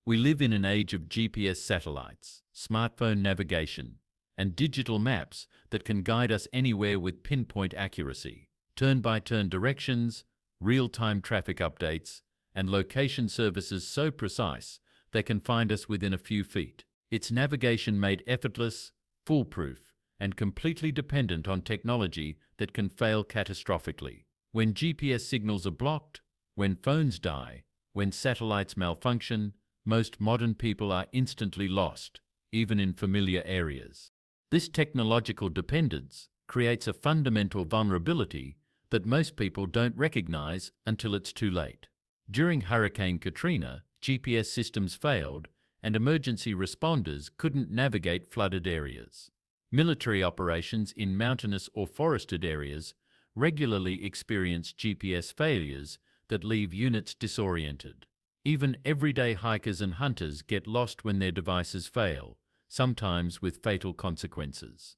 We live in an age of GPS satellites, smartphone navigation, and digital maps that can guide us anywhere with pinpoint accuracy. Turn-by-turn directions, real-time traffic updates, and location services so precise they can find us within a few feet. It's navigation made effortless, foolproof, and completely dependent on technology that can fail catastrophically. When GPS signals are blocked, when phones die, when satellites malfunction, most modern people are instantly lost, even in familiar areas. This technological dependence creates a fundamental vulnerability that most people don't recognize until it's too late. During Hurricane Katrina, GPS systems failed and emergency responders couldn't navigate flooded areas. Military operations in mountainous or forested areas regularly experience GPS failures that leave units disoriented. Even everyday hikers and hunters get lost when their devices fail, sometimes with fatal consequences.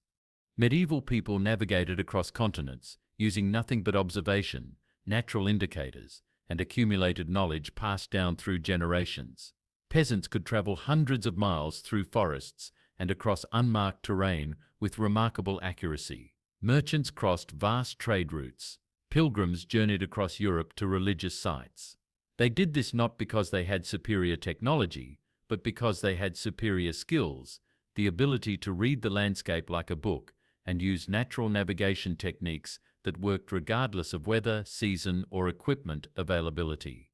Medieval people navigated across continents using nothing but observation, natural indicators, and accumulated knowledge passed down through generations. Peasants could travel hundreds of miles through forests and across unmarked terrain with remarkable accuracy. Merchants crossed vast trade routes. Pilgrims journeyed across Europe to religious sites. They did this not because they had superior technology, but because they had superior skills, the ability to read the landscape like a book and use natural navigation techniques that worked regardless of weather, season, or equipment availability.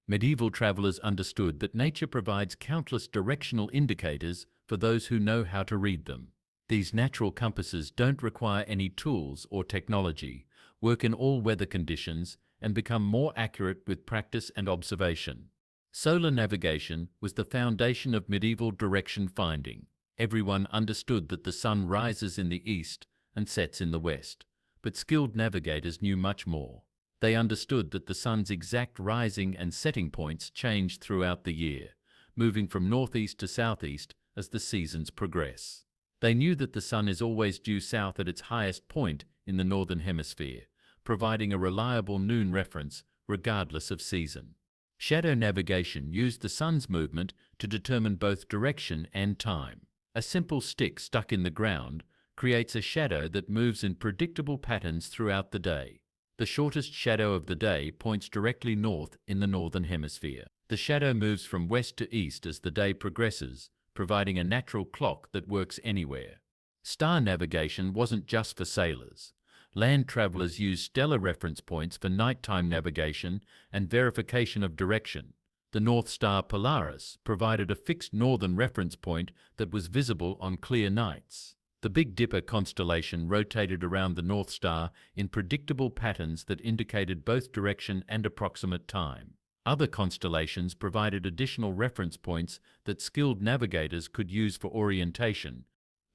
Medieval travelers understood that nature provides countless directional indicators for those who know how to read them. These natural compasses don't require any tools or technology, work in all weather conditions, and become more accurate with practice and observation. Solar navigation was the foundation of medieval direction finding. Everyone understood that the sun rises in the east and sets in the west, but skilled navigators knew much more. They understood that the sun's exact rising and setting points changed throughout the year, moving from northeast to southeast as the seasons progress. They knew that the sun is always due south at its highest point in the northern hemisphere, providing a reliable noon reference regardless of season. Shadow navigation used the sun's movement to determine both direction and time. A simple stick stuck in the ground creates a shadow that moves in predictable patterns throughout the day. The shortest shadow of the day points directly north in the northern hemisphere. The shadow moves from west to east as the day progresses, providing a natural clock that works anywhere. Star navigation wasn't just for sailors. Land travelers used stellar reference points for nighttime navigation and verification of direction. The North Star Polaris provided a fixed northern reference point that was visible on clear nights. The Big Dipper constellation rotated around the North Star in predictable patterns that indicated both direction and approximate time. Other constellations provided additional reference points that skilled navigators could use for orientation,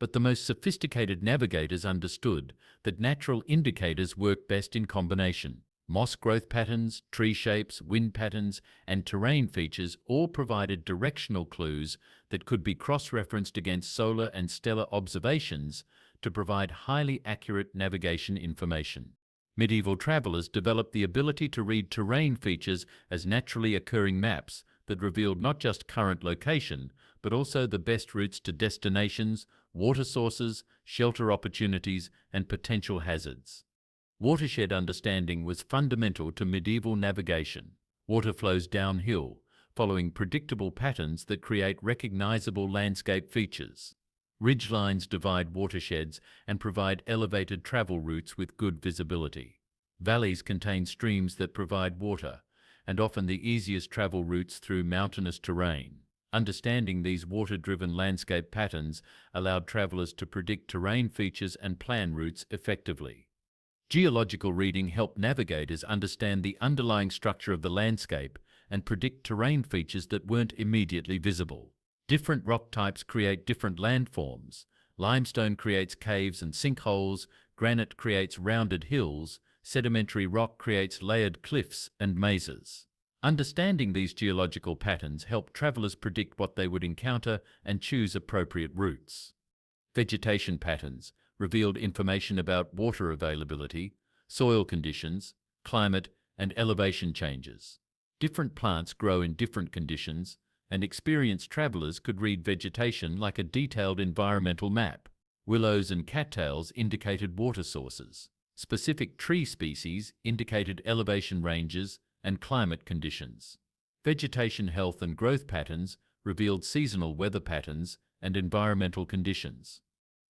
but the most sophisticated navigators understood that natural indicators work best in combination. Moss growth patterns, tree shapes, wind patterns, and terrain features all provided directional clues that could be cross-referenced against solar and stellar observations to provide highly accurate navigation information. Medieval travelers developed the ability to read terrain features as naturally occurring maps that revealed not just current location, but also the best routes to destinations, water sources, shelter opportunities, and potential hazards. Watershed understanding was fundamental to medieval navigation. Water flows downhill, following predictable patterns that create recognizable landscape features. Ridgelines divide watersheds and provide elevated travel routes with good visibility. Valleys contain streams that provide water, and often the easiest travel routes through mountainous terrain. Understanding these water-driven landscape patterns allowed travelers to predict terrain features and plan routes effectively. Geological reading helped navigators understand the underlying structure of the landscape and predict terrain features that weren't immediately visible. Different rock types create different landforms. Limestone creates caves and sinkholes, granite creates rounded hills, sedimentary rock creates layered cliffs and mazes. Understanding these geological patterns helped travelers predict what they would encounter and choose appropriate routes. Vegetation patterns revealed information about water availability, soil conditions, climate, and elevation changes. Different plants grow in different conditions, and experienced travelers could read vegetation like a detailed environmental map. Willows and cattails indicated water sources. Specific tree species indicated elevation ranges and climate conditions. Vegetation health and growth patterns revealed seasonal weather patterns and environmental conditions.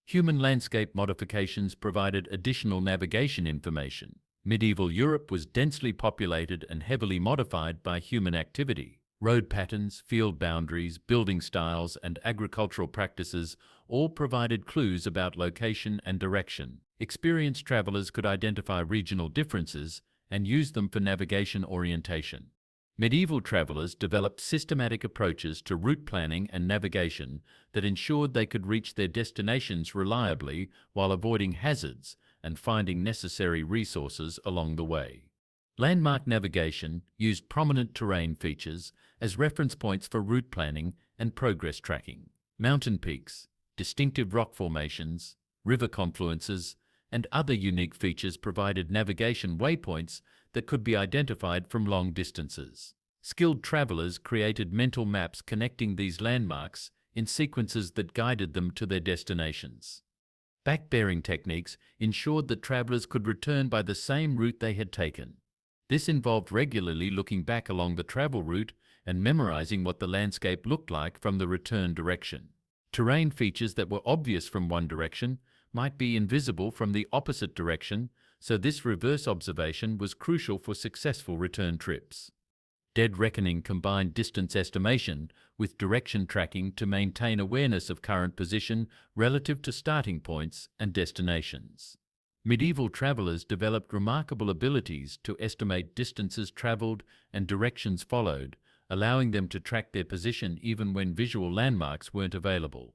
Human landscape modifications provided additional navigation information. Medieval Europe was densely populated and heavily modified by human activity. Road patterns, field boundaries, building styles, and agricultural practices all provided clues about location and direction. Experienced travelers could identify regional differences and use them for navigation orientation. Medieval travelers developed systematic approaches to route planning and navigation that ensured they could reach their destinations reliably while avoiding hazards and finding necessary resources along the way. Landmark navigation used prominent terrain features as reference points for route planning and progress tracking. Mountain peaks, distinctive rock formations, river confluences, and other unique features provided navigation waypoints that could be identified from long distances. Skilled travelers created mental maps connecting these landmarks in sequences that guided them to their destinations. Back-bearing techniques ensured that travelers could return by the same route they had taken. This involved regularly looking back along the travel route and memorizing what the landscape looked like from the return direction. Terrain features that were obvious from one direction might be invisible from the opposite direction, so this reverse observation was crucial for successful return trips. Dead reckoning combined distance estimation with direction tracking to maintain awareness of current position relative to starting points and destinations. Medieval travelers developed remarkable abilities to estimate distances traveled and directions followed, allowing them to track their position even when visual landmarks weren't available.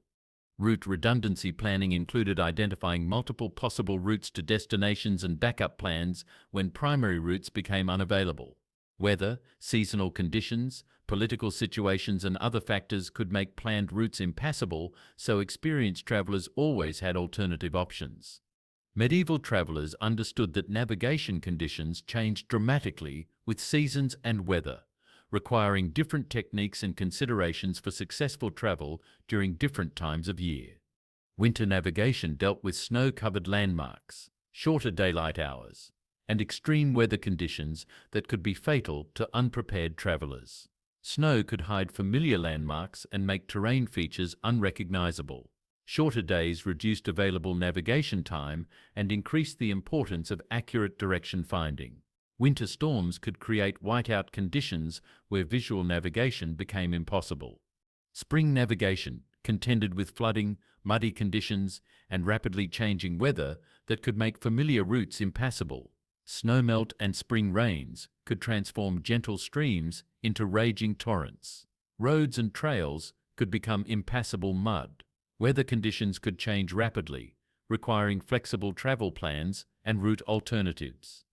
Route redundancy planning included identifying multiple possible routes to destinations and backup plans when primary routes became unavailable. Weather, seasonal conditions, political situations, and other factors could make planned routes impassable, so experienced travelers always had alternative options. Medieval travelers understood that navigation conditions changed dramatically with seasons and weather, requiring different techniques and considerations for successful travel during different times of year. Winter navigation dealt with snow-covered landmarks, shorter daylight hours, and extreme weather conditions that could be fatal to unprepared travelers. Snow could hide familiar landmarks and make terrain features unrecognizable. Shorter days reduced available navigation time and increased the importance of accurate direction finding. Winter storms could create whiteout conditions where visual navigation became impossible. Spring navigation contended with flooding, muddy conditions, and rapidly changing weather that could make familiar routes impassable. Snowmelt and spring rains could transform gentle streams into raging torrents. Roads and trails could become impassable mud. Weather conditions could change rapidly, requiring flexible travel plans and route alternatives.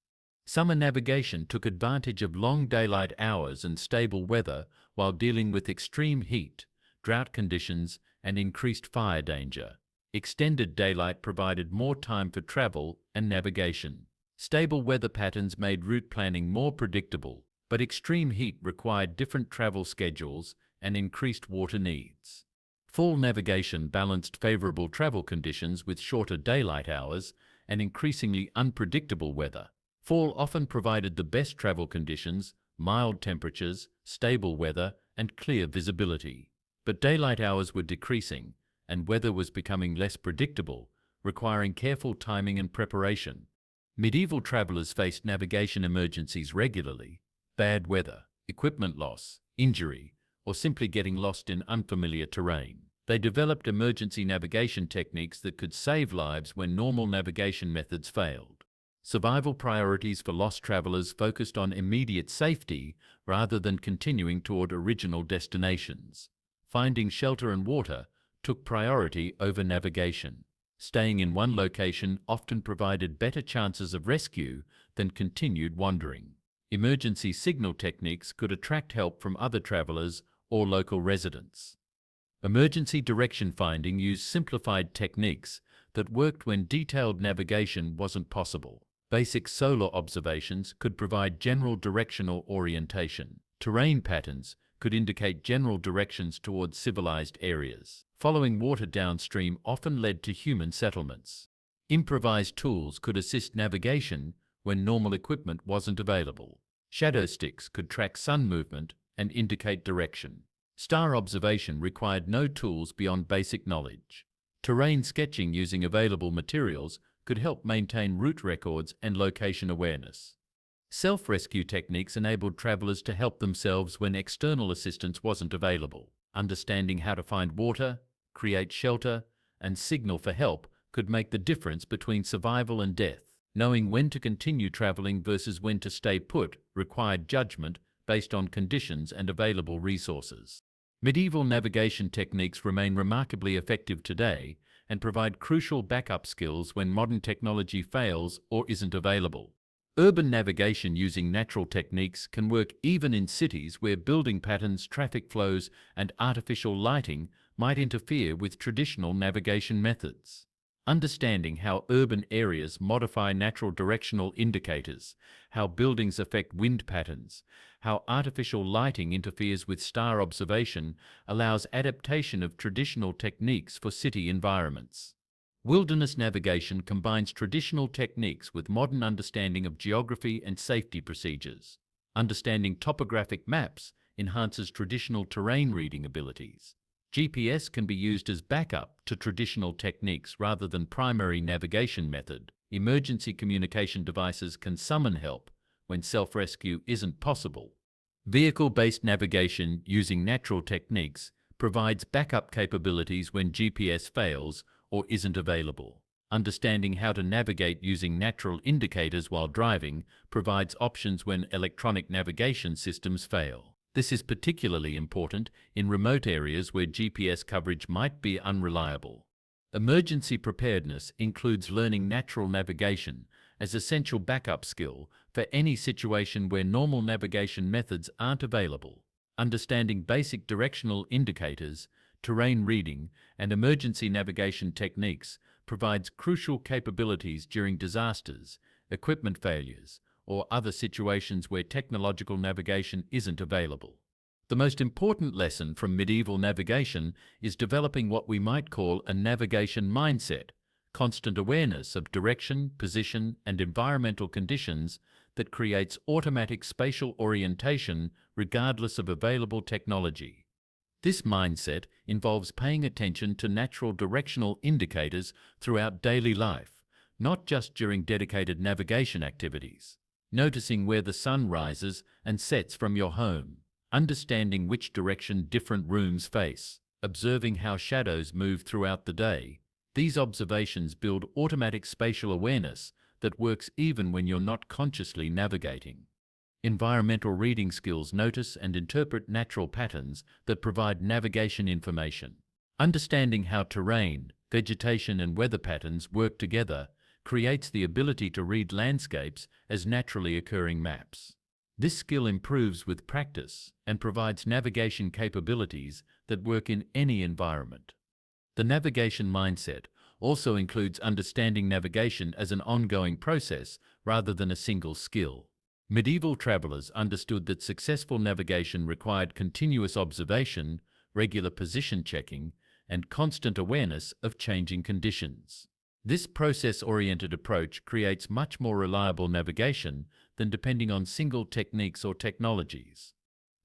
Summer navigation took advantage of long daylight hours and stable weather while dealing with extreme heat, drought conditions, and increased fire danger. Extended daylight provided more time for travel and navigation. Stable weather patterns made route planning more predictable, but extreme heat required different travel schedules and increased water needs. Fall navigation balanced favorable travel conditions with shorter daylight hours and increasingly unpredictable weather. Fall often provided the best travel conditions, mild temperatures, stable weather, and clear visibility. But daylight hours were decreasing, and weather was becoming less predictable, requiring careful timing and preparation. Medieval travelers faced navigation emergencies regularly: bad weather, equipment loss, injury, or simply getting lost in unfamiliar terrain. They developed emergency navigation techniques that could save lives when normal navigation methods failed. Survival priorities for lost travelers focused on immediate safety rather than continuing toward original destinations. Finding shelter and water took priority over navigation. Staying in one location often provided better chances of rescue than continued wandering. Emergency signal techniques could attract help from other travelers or local residents. Emergency direction finding used simplified techniques that worked when detailed navigation wasn't possible. Basic solar observations could provide general directional orientation. Terrain patterns could indicate general directions towards civilized areas. Following water downstream often led to human settlements. Improvised tools could assist navigation when normal equipment wasn't available. Shadow sticks could track sun movement and indicate direction. Star observation required no tools beyond basic knowledge. Terrain sketching using available materials could help maintain route records and location awareness. Self-rescue techniques enabled travelers to help themselves when external assistance wasn't available. Understanding how to find water, create shelter, and signal for help could make the difference between survival and death. Knowing when to continue traveling versus when to stay put required judgment based on conditions and available resources. Medieval navigation techniques remain remarkably effective today and provide crucial backup skills when modern technology fails or isn't available. Urban navigation using natural techniques can work even in cities where building patterns, traffic flows, and artificial lighting might interfere with traditional navigation methods. Understanding how urban areas modify natural directional indicators, how buildings affect wind patterns, how artificial lighting interferes with star observation allows adaptation of traditional techniques for city environments. Wilderness navigation combines traditional techniques with modern understanding of geography and safety procedures. Understanding topographic maps enhances traditional terrain reading abilities. GPS can be used as backup to traditional techniques rather than primary navigation method. Emergency communication devices can summon help when self-rescue isn't possible. Vehicle-based navigation using natural techniques provides backup capabilities when GPS fails or isn't available. Understanding how to navigate using natural indicators while driving provides options when electronic navigation systems fail. This is particularly important in remote areas where GPS coverage might be unreliable. Emergency preparedness includes learning natural navigation as essential backup skill for any situation where normal navigation methods aren't available. Understanding basic directional indicators, terrain reading, and emergency navigation techniques provides crucial capabilities during disasters, equipment failures, or other situations where technological navigation isn't available. The most important lesson from medieval navigation is developing what we might call a navigation mindset, constant awareness of direction, position, and environmental conditions that creates automatic spatial orientation regardless of available technology. This mindset involves paying attention to natural directional indicators throughout daily life, not just during dedicated navigation activities. Noticing where the sun rises and sets from your home, understanding which direction different rooms face, observing how shadows move throughout the day. These observations build automatic spatial awareness that works even when you're not consciously navigating. Environmental reading skills notice and interpret natural patterns that provide navigation information. Understanding how terrain, vegetation, and weather patterns work together creates the ability to read landscapes as naturally occurring maps. This skill improves with practice and provides navigation capabilities that work in any environment. The navigation mindset also includes understanding navigation as an ongoing process rather than a single skill. Medieval travelers understood that successful navigation required continuous observation, regular position checking, and constant awareness of changing conditions. This process-oriented approach creates much more reliable navigation than depending on single techniques or technologies.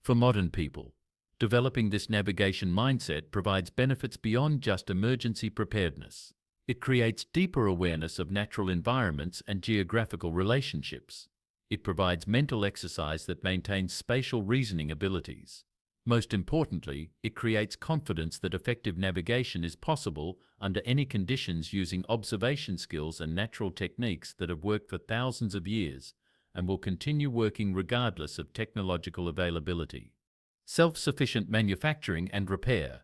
For modern people, developing this navigation mindset provides benefits beyond just emergency preparedness. It creates deeper awareness of natural environments and geographical relationships. It provides mental exercise that maintains spatial reasoning abilities. Most importantly, it creates confidence that effective navigation is possible under any conditions using observation skills and natural techniques that have worked for thousands of years and will continue working regardless of technological availability. Self-sufficient manufacturing and repair.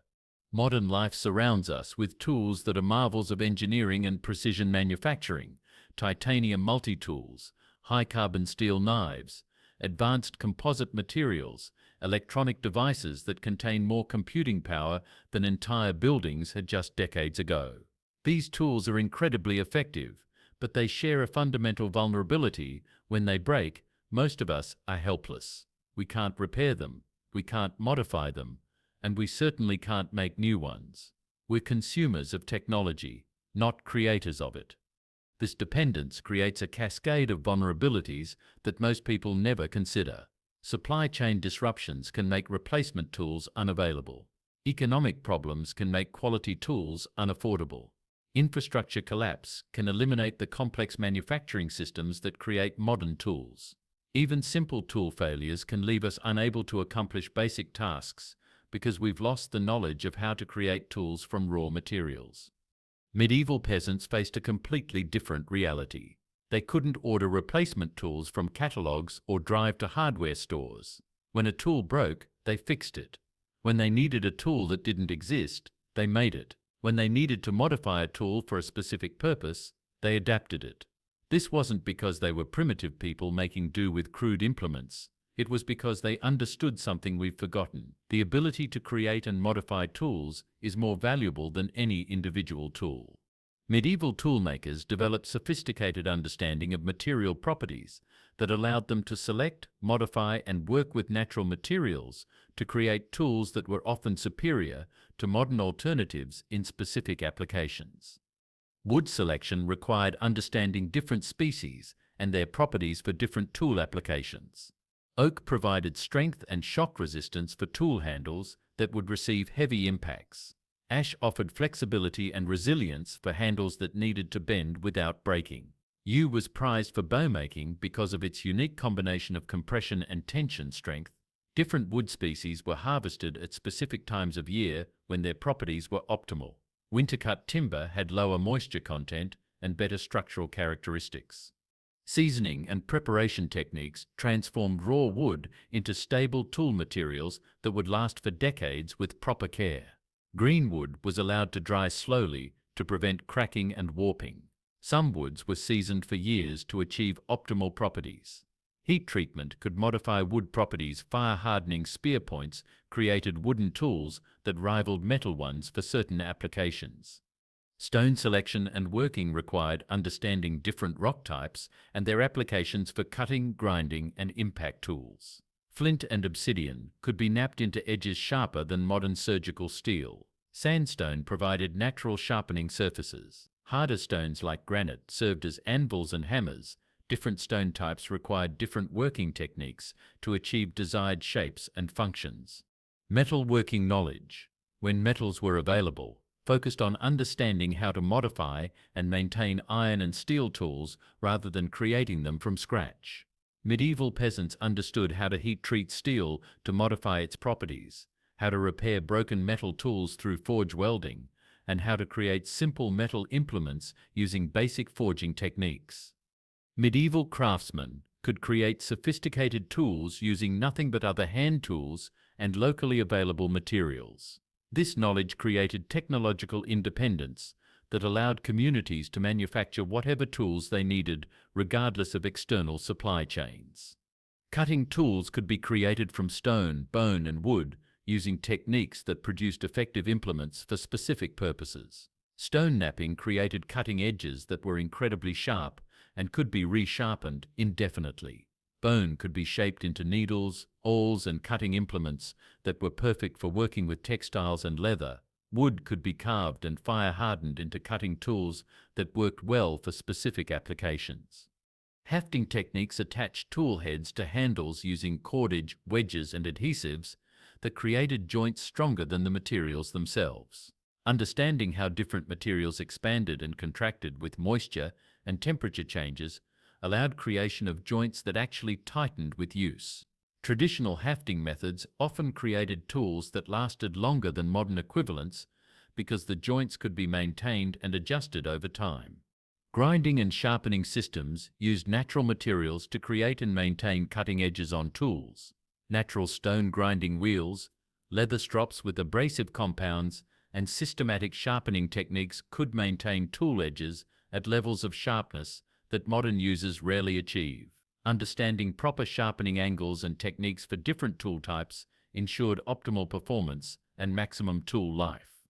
Modern life surrounds us with tools that are marvels of engineering and precision manufacturing: titanium multi-tools, high-carbon steel knives, advanced composite materials, electronic devices that contain more computing power than entire buildings had just decades ago. These tools are incredibly effective, but they share a fundamental vulnerability. When they break, most of us are helpless. We can't repair them, we can't modify them, and we certainly can't make new ones. We're consumers of technology, not creators of it. This dependence creates a cascade of vulnerabilities that most people never consider. Supply chain disruptions can make replacement tools unavailable. Economic problems can make quality tools unaffordable. Infrastructure collapse can eliminate the complex manufacturing systems that create modern tools. Even simple tool failures can leave us unable to accomplish basic tasks because we've lost the knowledge of how to create tools from raw materials. Medieval peasants faced a completely different reality. They couldn't order replacement tools from catalogs or drive to hardware stores. When a tool broke, they fixed it. When they needed a tool that didn't exist, they made it. When they needed to modify a tool for a specific purpose, they adapted it. This wasn't because they were primitive people making do with crude implements. It was because they understood something we've forgotten. The ability to create and modify tools is more valuable than any individual tool. Medieval toolmakers developed sophisticated understanding of material properties that allowed them to select, modify, and work with natural materials to create tools that were often superior to modern alternatives in specific applications. Wood selection required understanding different species and their properties for different tool applications. Oak provided strength and shock resistance for tool handles that would receive heavy impacts. Ash offered flexibility and resilience for handles that needed to bend without breaking. Yew was prized for bowmaking because of its unique combination of compression and tension strength. Different wood species were harvested at specific times of year when their properties were optimal. Winter-cut timber had lower moisture content and better structural characteristics. Seasoning and preparation techniques transformed raw wood into stable tool materials that would last for decades with proper care. Green wood was allowed to dry slowly to prevent cracking and warping. Some woods were seasoned for years to achieve optimal properties. Heat treatment could modify wood properties. Fire-hardening spear points created wooden tools that rivaled metal ones for certain applications. Stone selection and working required understanding different rock types and their applications for cutting, grinding, and impact tools. Flint and obsidian could be knapped into edges sharper than modern surgical steel. Sandstone provided natural sharpening surfaces. Harder stones like granite served as anvils and hammers. Different stone types required different working techniques to achieve desired shapes and functions. Metal working knowledge, when metals were available, focused on understanding how to modify and maintain iron and steel tools rather than creating them from scratch. Medieval peasants understood how to heat treat steel to modify its properties, how to repair broken metal tools through forge welding, and how to create simple metal implements using basic forging techniques. Medieval craftsmen could create sophisticated tools using nothing but other hand tools and locally available materials. This knowledge created technological independence that allowed communities to manufacture whatever tools they needed regardless of external supply chains. Cutting tools could be created from stone, bone, and wood using techniques that produced effective implements for specific purposes. Stone knapping created cutting edges that were incredibly sharp and could be resharpened indefinitely. Bone could be shaped into needles, awls, and cutting implements that were perfect for working with textiles and leather. Wood could be carved and fire-hardened into cutting tools that worked well for specific applications. Hafting techniques attached tool heads to handles using cordage, wedges, and adhesives that created joints stronger than the materials themselves. Understanding how different materials expanded and contracted with moisture and temperature changes allowed creation of joints that actually tightened with use. Traditional hafting methods often created tools that lasted longer than modern equivalents because the joints could be maintained and adjusted over time. Grinding and sharpening systems used natural materials to create and maintain cutting edges on tools. Natural stone grinding wheels, leather strops with abrasive compounds, and systematic sharpening techniques could maintain tool edges at levels of sharpness that modern users rarely achieve. Understanding proper sharpening angles and techniques for different tool types ensured optimal performance and maximum tool life.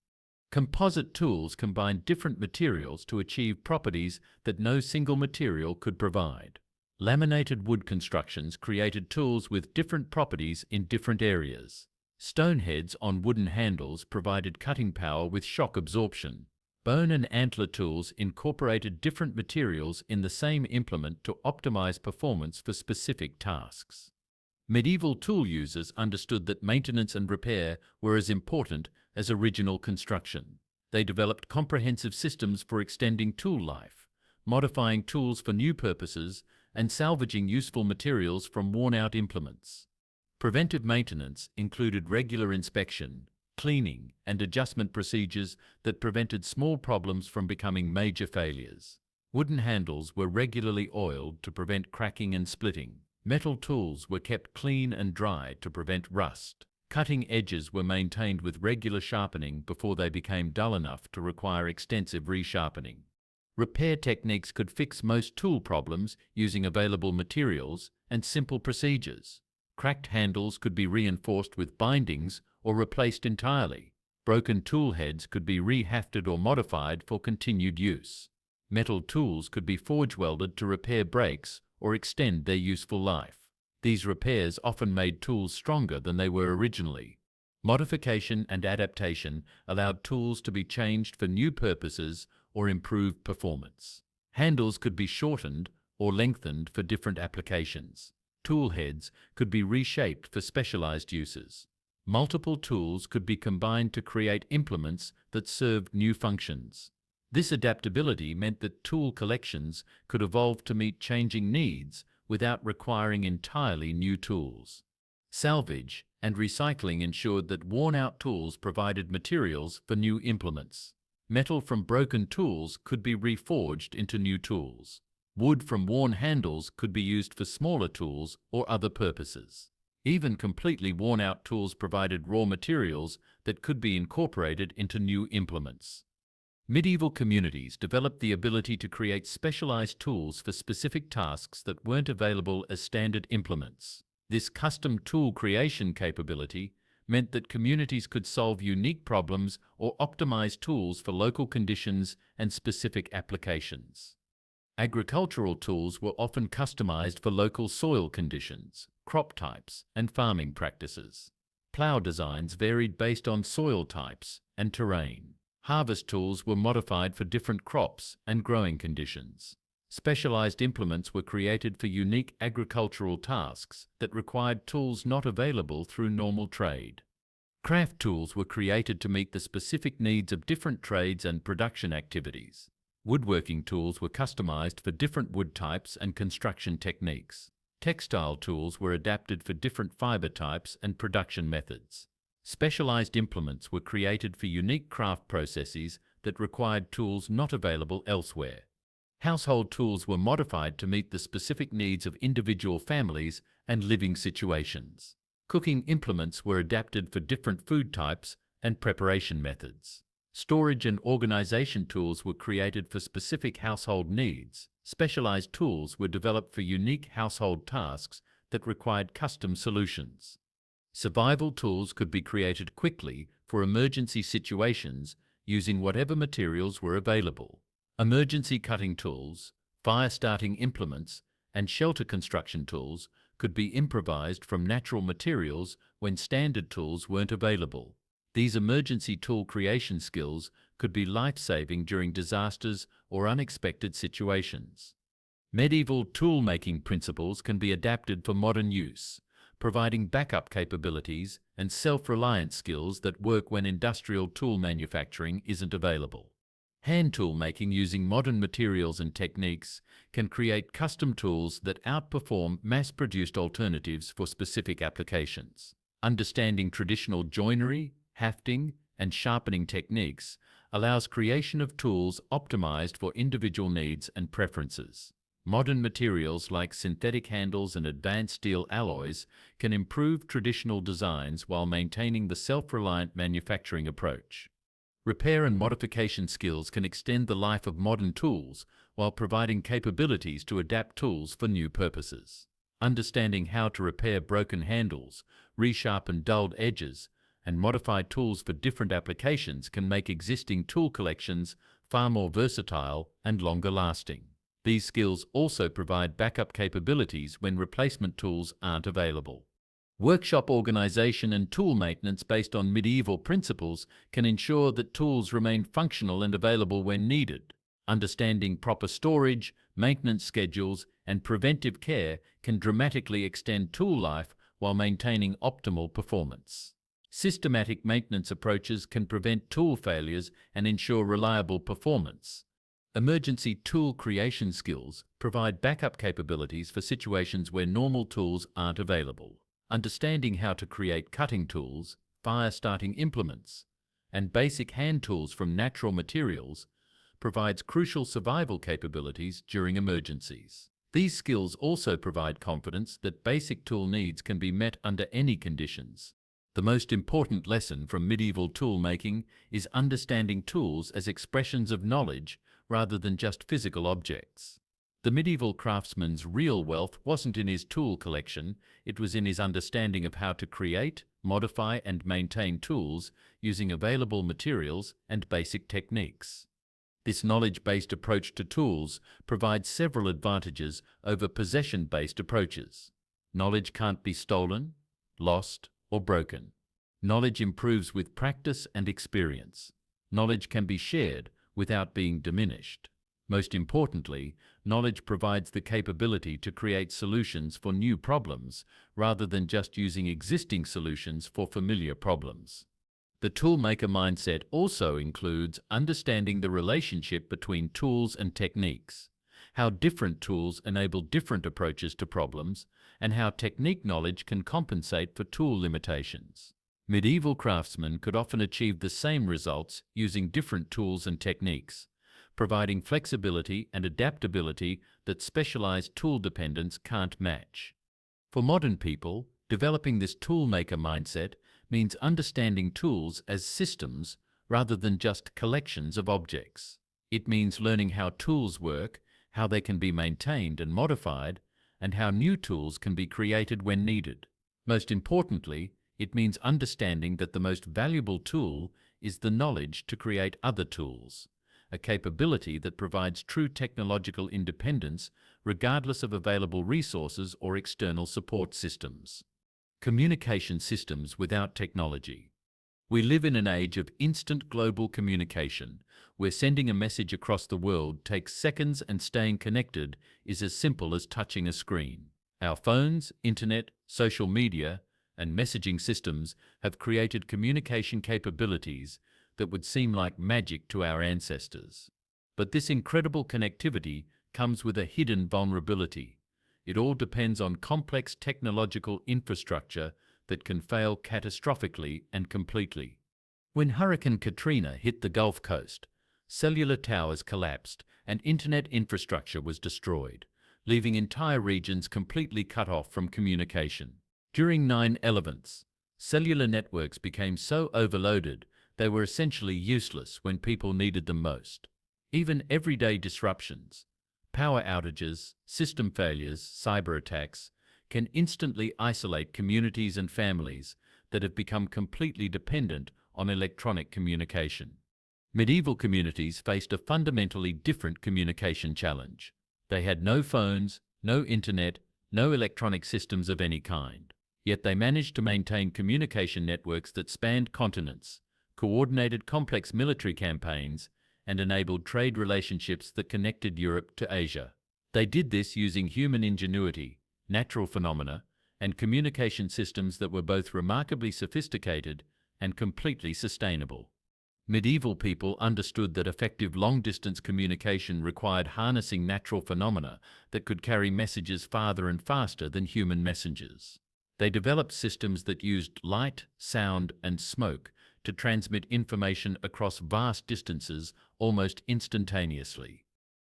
Composite tools combined different materials to achieve properties that no single material could provide. Laminated wood constructions created tools with different properties in different areas. Stone heads on wooden handles provided cutting power with shock absorption. Bone and antler tools incorporated different materials in the same implement to optimize performance for specific tasks. Medieval tool users understood that maintenance and repair were as important as original construction. They developed comprehensive systems for extending tool life, modifying tools for new purposes, and salvaging useful materials from worn-out implements. Preventive maintenance included regular inspection, cleaning, and adjustment procedures that prevented small problems from becoming major failures. Wooden handles were regularly oiled to prevent cracking and splitting. Metal tools were kept clean and dry to prevent rust. Cutting edges were maintained with regular sharpening before they became dull enough to require extensive resharpening. Repair techniques could fix most tool problems using available materials and simple procedures. Cracked handles could be reinforced with bindings or replaced entirely. Broken tool heads could be rehafted or modified for continued use. Metal tools could be forge welded to repair breaks or extend their useful life. These repairs often made tools stronger than they were originally. Modification and adaptation allowed tools to be changed for new purposes or improved performance. Handles could be shortened or lengthened for different applications. Tool heads could be reshaped for specialized uses. Multiple tools could be combined to create implements that served new functions. This adaptability meant that tool collections could evolve to meet changing needs without requiring entirely new tools. Salvage and recycling ensured that worn-out tools provided materials for new implements. Metal from broken tools could be reforged into new tools. Wood from worn handles could be used for smaller tools or other purposes. Even completely worn-out tools provided raw materials that could be incorporated into new implements. Medieval communities developed the ability to create specialized tools for specific tasks that weren't available as standard implements. This custom tool creation capability meant that communities could solve unique problems or optimize tools for local conditions and specific applications. Agricultural tools were often customized for local soil conditions, crop types, and farming practices. Plow designs varied based on soil types and terrain. Harvest tools were modified for different crops and growing conditions. Specialized implements were created for unique agricultural tasks that required tools not available through normal trade. Craft tools were created to meet the specific needs of different trades and production activities. Woodworking tools were customized for different wood types and construction techniques. Textile tools were adapted for different fiber types and production methods. Specialized implements were created for unique craft processes that required tools not available elsewhere. Household tools were modified to meet the specific needs of individual families and living situations. Cooking implements were adapted for different food types and preparation methods. Storage and organization tools were created for specific household needs. Specialized tools were developed for unique household tasks that required custom solutions. Survival tools could be created quickly for emergency situations using whatever materials were available. Emergency cutting tools, fire starting implements, and shelter construction tools could be improvised from natural materials when standard tools weren't available. These emergency tool creation skills could be life-saving during disasters or unexpected situations. Medieval tool-making principles can be adapted for modern use, providing backup capabilities and self-reliance skills that work when industrial tool manufacturing isn't available. Hand tool making using modern materials and techniques can create custom tools that outperform mass-produced alternatives for specific applications. Understanding traditional joinery, hafting, and sharpening techniques allows creation of tools optimized for individual needs and preferences. Modern materials like synthetic handles and advanced steel alloys can improve traditional designs while maintaining the self-reliant manufacturing approach. Repair and modification skills can extend the life of modern tools while providing capabilities to adapt tools for new purposes. Understanding how to repair broken handles, resharpen dulled edges, and modify tools for different applications can make existing tool collections far more versatile and longer lasting. These skills also provide backup capabilities when replacement tools aren't available. Workshop organization and tool maintenance based on medieval principles can ensure that tools remain functional and available when needed. Understanding proper storage, maintenance schedules, and preventive care can dramatically extend tool life while maintaining optimal performance. Systematic maintenance approaches can prevent tool failures and ensure reliable performance. Emergency tool creation skills provide backup capabilities for situations where normal tools aren't available. Understanding how to create cutting tools, fire-starting implements, and basic hand tools from natural materials provides crucial survival capabilities during emergencies. These skills also provide confidence that basic tool needs can be met under any conditions. The most important lesson from medieval tool making is understanding tools as expressions of knowledge rather than just physical objects. The medieval craftsman's real wealth wasn't in his tool collection, it was in his understanding of how to create, modify, and maintain tools using available materials and basic techniques. This knowledge-based approach to tools provides several advantages over possession-based approaches. Knowledge can't be stolen, lost, or broken. Knowledge improves with practice and experience. Knowledge can be shared without being diminished. Most importantly, knowledge provides the capability to create solutions for new problems rather than just using existing solutions for familiar problems. The toolmaker mindset also includes understanding the relationship between tools and techniques, how different tools enable different approaches to problems, and how technique knowledge can compensate for tool limitations. Medieval craftsmen could often achieve the same results using different tools and techniques, providing flexibility and adaptability that specialized tool dependence can't match. For modern people, developing this toolmaker mindset means understanding tools as systems rather than just collections of objects. It means learning how tools work, how they can be maintained and modified, and how new tools can be created when needed. Most importantly, it means understanding that the most valuable tool is the knowledge to create other tools, a capability that provides true technological independence regardless of available resources or external support systems. Communication systems without technology. We live in an age of instant global communication, where sending a message across the world takes seconds and staying connected is as simple as touching a screen. Our phones, internet, social media, and messaging systems have created communication capabilities that would seem like magic to our ancestors. But this incredible connectivity comes with a hidden vulnerability. It all depends on complex technological infrastructure that can fail catastrophically and completely. When Hurricane Katrina hit the Gulf Coast, cellular towers collapsed and internet infrastructure was destroyed, leaving entire regions completely cut off from communication. During 9/11s, cellular networks became so overloaded they were essentially useless when people needed them most. Even everyday disruptions, power outages, system failures, cyber attacks, can instantly isolate communities and families that have become completely dependent on electronic communication. Medieval communities faced a fundamentally different communication challenge. They had no phones, no internet, no electronic systems of any kind. Yet they managed to maintain communication networks that spanned continents, coordinated complex military campaigns, and enabled trade relationships that connected Europe to Asia. They did this using human ingenuity, natural phenomena, and communication systems that were both remarkably sophisticated and completely sustainable. Medieval people understood that effective long-distance communication required harnessing natural phenomena that could carry messages farther and faster than human messengers. They developed systems that used light, sound, and smoke to transmit information across vast distances almost instantaneously.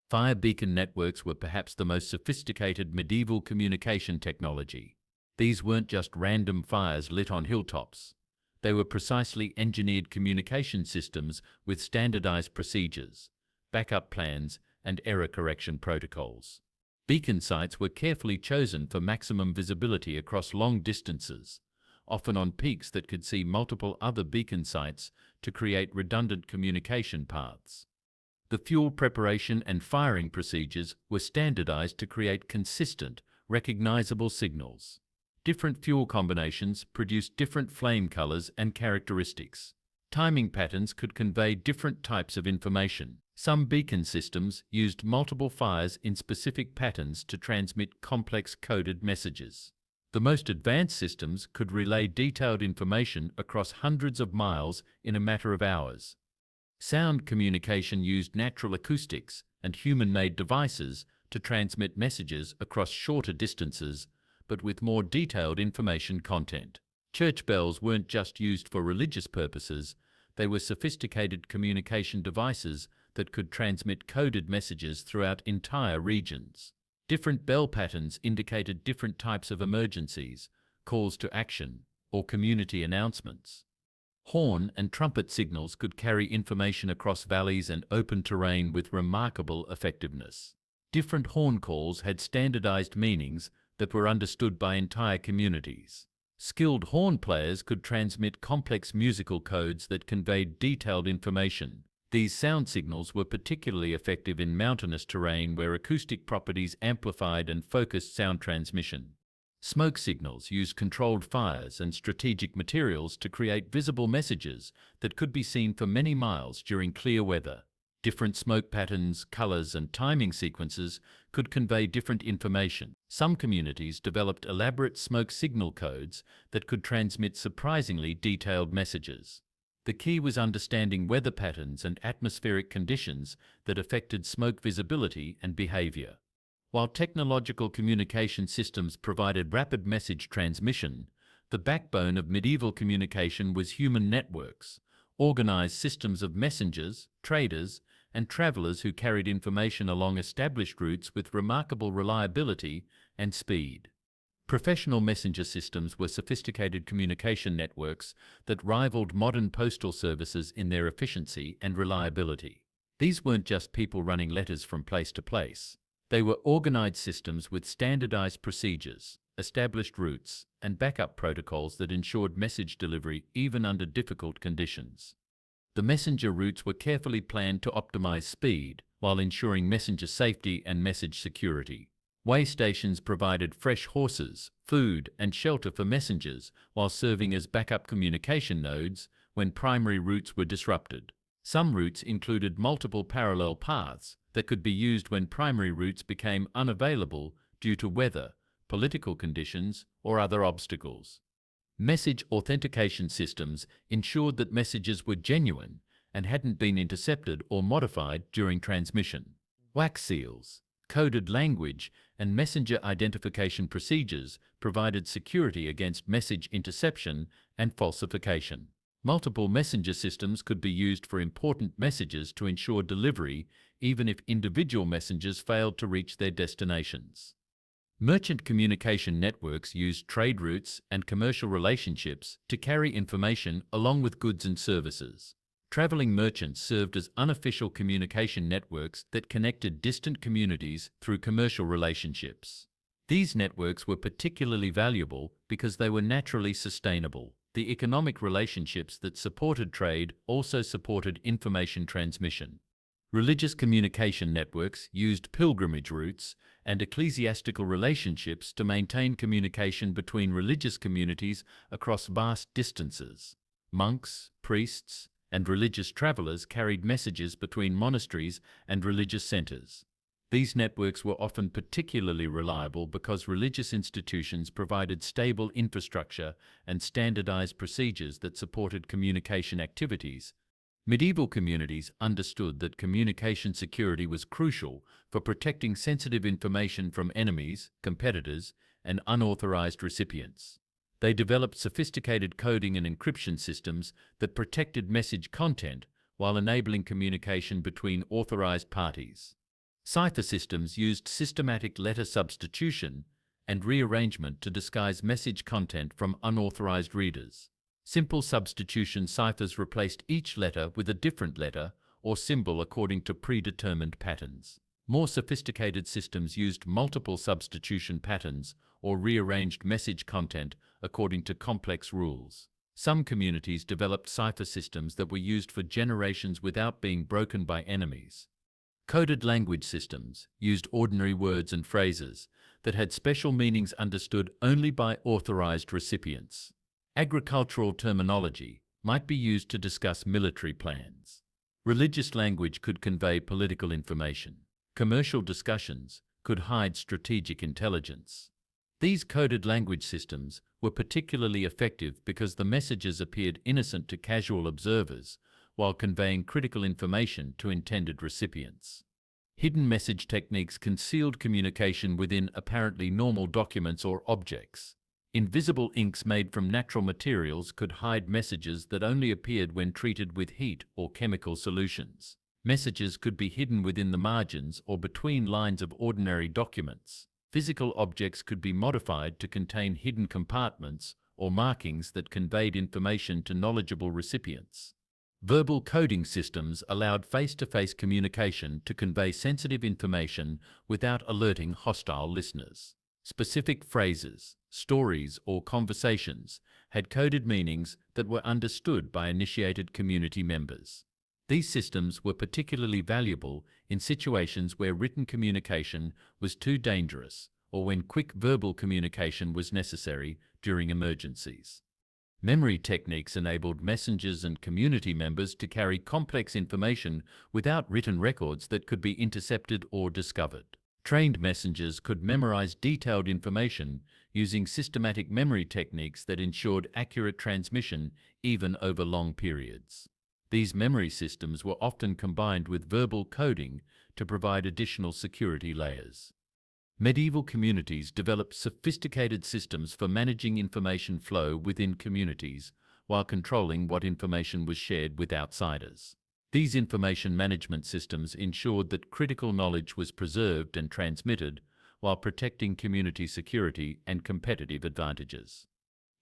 Fire beacon networks were perhaps the most sophisticated medieval communication technology. These weren't just random fires lit on hilltops. They were precisely engineered communication systems with standardized procedures, backup plans, and error correction protocols. Beacon sites were carefully chosen for maximum visibility across long distances, often on peaks that could see multiple other beacon sites to create redundant communication paths. The fuel preparation and firing procedures were standardized to create consistent, recognizable signals. Different fuel combinations produced different flame colors and characteristics. Timing patterns could convey different types of information. Some beacon systems used multiple fires in specific patterns to transmit complex coded messages. The most advanced systems could relay detailed information across hundreds of miles in a matter of hours. Sound communication used natural acoustics and human-made devices to transmit messages across shorter distances, but with more detailed information content. Church bells weren't just used for religious purposes, they were sophisticated communication devices that could transmit coded messages throughout entire regions. Different bell patterns indicated different types of emergencies, calls to action, or community announcements. Horn and trumpet signals could carry information across valleys and open terrain with remarkable effectiveness. Different horn calls had standardized meanings that were understood by entire communities. Skilled horn players could transmit complex musical codes that conveyed detailed information. These sound signals were particularly effective in mountainous terrain where acoustic properties amplified and focused sound transmission. Smoke signals used controlled fires and strategic materials to create visible messages that could be seen for many miles during clear weather. Different smoke patterns, colors, and timing sequences could convey different information. Some communities developed elaborate smoke signal codes that could transmit surprisingly detailed messages. The key was understanding weather patterns and atmospheric conditions that affected smoke visibility and behavior. While technological communication systems provided rapid message transmission, the backbone of medieval communication was human networks, organized systems of messengers, traders, and travelers who carried information along established routes with remarkable reliability and speed. Professional messenger systems were sophisticated communication networks that rivaled modern postal services in their efficiency and reliability. These weren't just people running letters from place to place. They were organized systems with standardized procedures, established routes, and backup protocols that ensured message delivery even under difficult conditions. The messenger routes were carefully planned to optimize speed while ensuring messenger safety and message security. Way stations provided fresh horses, food, and shelter for messengers while serving as backup communication nodes when primary routes were disrupted. Some routes included multiple parallel paths that could be used when primary routes became unavailable due to weather, political conditions, or other obstacles. Message authentication systems ensured that messages were genuine and hadn't been intercepted or modified during transmission. Wax seals, coded language, and messenger identification procedures provided security against message interception and falsification. Multiple messenger systems could be used for important messages to ensure delivery, even if individual messengers failed to reach their destinations. Merchant communication networks used trade routes and commercial relationships to carry information along with goods and services. Traveling merchants served as unofficial communication networks that connected distant communities through commercial relationships. These networks were particularly valuable because they were naturally sustainable. The economic relationships that supported trade also supported information transmission. Religious communication networks used pilgrimage routes and ecclesiastical relationships to maintain communication between religious communities across vast distances. Monks, priests, and religious travelers carried messages between monasteries and religious centers. These networks were often particularly reliable because religious institutions provided stable infrastructure and standardized procedures that supported communication activities. Medieval communities understood that communication security was crucial for protecting sensitive information from enemies, competitors, and unauthorized recipients. They developed sophisticated coding and encryption systems that protected message content while enabling communication between authorized parties. Cipher systems used systematic letter substitution and rearrangement to disguise message content from unauthorized readers. Simple substitution ciphers replaced each letter with a different letter or symbol according to predetermined patterns. More sophisticated systems used multiple substitution patterns or rearranged message content according to complex rules. Some communities developed cipher systems that were used for generations without being broken by enemies. Coded language systems used ordinary words and phrases that had special meanings understood only by authorized recipients. Agricultural terminology might be used to discuss military plans. Religious language could convey political information. Commercial discussions could hide strategic intelligence. These coded language systems were particularly effective because the messages appeared innocent to casual observers while conveying critical information to intended recipients. Hidden message techniques concealed communication within apparently normal documents or objects. Invisible inks made from natural materials could hide messages that only appeared when treated with heat or chemical solutions. Messages could be hidden within the margins or between lines of ordinary documents. Physical objects could be modified to contain hidden compartments or markings that conveyed information to knowledgeable recipients. Verbal coding systems allowed face-to-face communication to convey sensitive information without alerting hostile listeners. Specific phrases, stories, or conversations had coded meanings that were understood by initiated community members. These systems were particularly valuable in situations where written communication was too dangerous or when quick verbal communication was necessary during emergencies. Memory techniques enabled messengers and community members to carry complex information without written records that could be intercepted or discovered. Trained messengers could memorize detailed information using systematic memory techniques that ensured accurate transmission even over long periods. These memory systems were often combined with verbal coding to provide additional security layers. Medieval communities developed sophisticated systems for managing information flow within communities while controlling what information was shared with outsiders. These information management systems ensured that critical knowledge was preserved and transmitted while protecting community security and competitive advantages.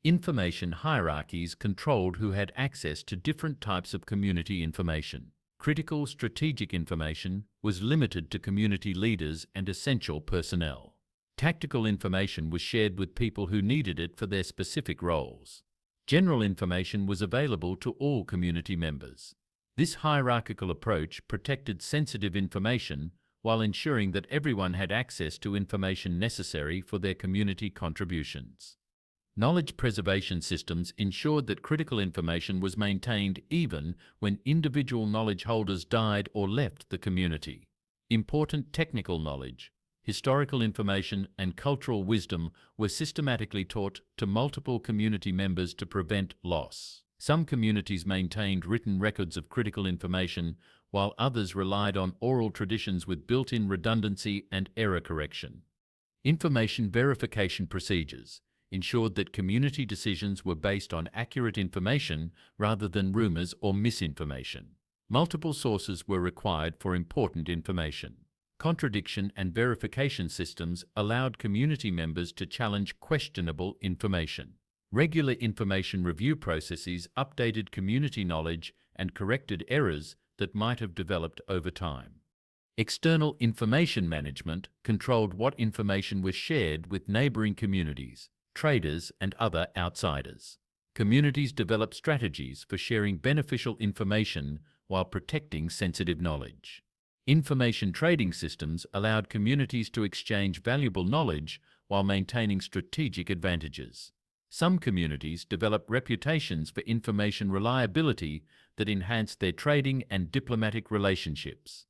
Information hierarchies controlled who had access to different types of community information. Critical strategic information was limited to community leaders and essential personnel. Tactical information was shared with people who needed it for their specific roles. General information was available to all community members. This hierarchical approach protected sensitive information while ensuring that everyone had access to information necessary for their community contributions. Knowledge preservation systems ensured that critical information was maintained even when individual knowledge holders died or left the community. Important technical knowledge, historical information, and cultural wisdom were systematically taught to multiple community members to prevent loss. Some communities maintained written records of critical information, while others relied on oral traditions with built-in redundancy and error correction. Information verification procedures ensured that community decisions were based on accurate information rather than rumors or misinformation. Multiple sources were required for important information. Contradiction and verification systems allowed community members to challenge questionable information. Regular information review processes updated community knowledge and corrected errors that might have developed over time. External information management controlled what information was shared with neighboring communities, traders, and other outsiders. Communities developed strategies for sharing beneficial information while protecting sensitive knowledge. Information trading systems allowed communities to exchange valuable knowledge while maintaining strategic advantages. Some communities developed reputations for information reliability that enhanced their trading and diplomatic relationships.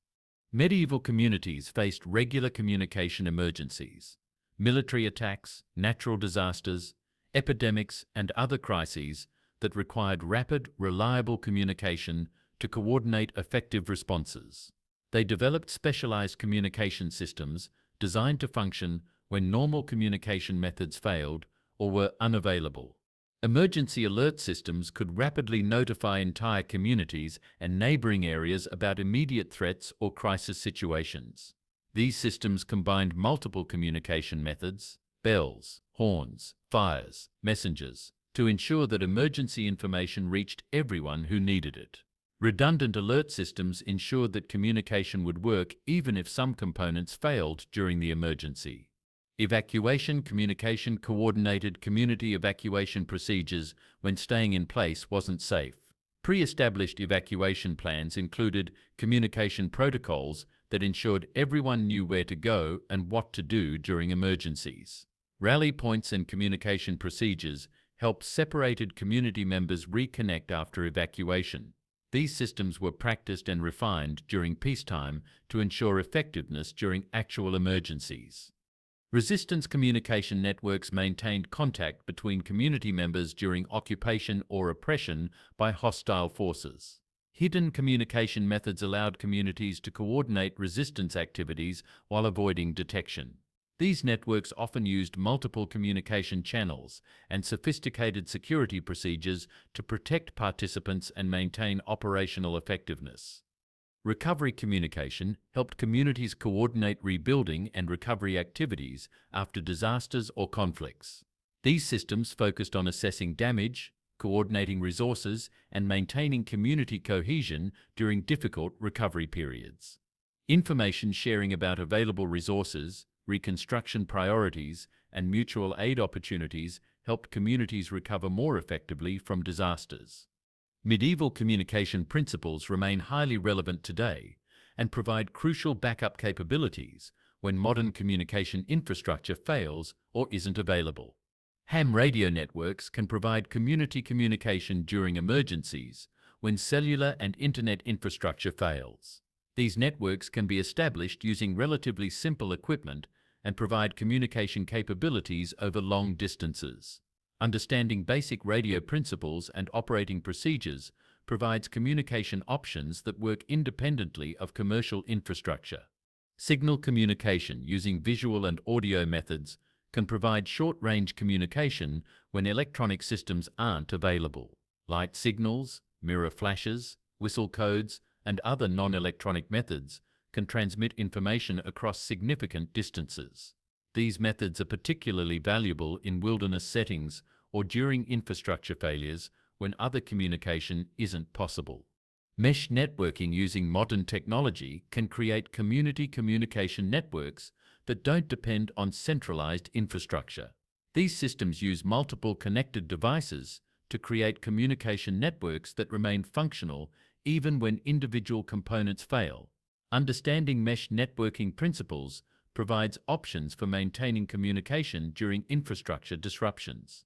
Medieval communities faced regular communication emergencies. Military attacks, natural disasters, epidemics, and other crises that required rapid, reliable communication to coordinate effective responses. They developed specialized communication systems designed to function when normal communication methods failed or were unavailable. Emergency alert systems could rapidly notify entire communities and neighboring areas about immediate threats or crisis situations. These systems combined multiple communication methods, bells, horns, fires, messengers, to ensure that emergency information reached everyone who needed it. Redundant alert systems ensured that communication would work even if some components failed during the emergency. Evacuation communication coordinated community evacuation procedures when staying in place wasn't safe. Pre-established evacuation plans included communication protocols that ensured everyone knew where to go and what to do during emergencies. Rally points and communication procedures helped separated community members reconnect after evacuation. These systems were practiced and refined during peacetime to ensure effectiveness during actual emergencies. Resistance communication networks maintained contact between community members during occupation or oppression by hostile forces. Hidden communication methods allowed communities to coordinate resistance activities while avoiding detection. These networks often used multiple communication channels and sophisticated security procedures to protect participants and maintain operational effectiveness. Recovery communication helped communities coordinate rebuilding and recovery activities after disasters or conflicts. These systems focused on assessing damage, coordinating resources, and maintaining community cohesion during difficult recovery periods. Information sharing about available resources, reconstruction priorities, and mutual aid opportunities helped communities recover more effectively from disasters. Medieval communication principles remain highly relevant today and provide crucial backup capabilities when modern communication infrastructure fails or isn't available. Ham radio networks can provide community communication during emergencies when cellular and internet infrastructure fails. These networks can be established using relatively simple equipment and provide communication capabilities over long distances. Understanding basic radio principles and operating procedures provides communication options that work independently of commercial infrastructure. Signal communication using visual and audio methods can provide short-range communication when electronic systems aren't available. Light signals, mirror flashes, whistle codes, and other non-electronic methods can transmit information across significant distances. These methods are particularly valuable in wilderness settings or during infrastructure failures when other communication isn't possible. Mesh networking using modern technology can create community communication networks that don't depend on centralized infrastructure. These systems use multiple connected devices to create communication networks that remain functional even when individual components fail. Understanding mesh networking principles provides options for maintaining communication during infrastructure disruptions.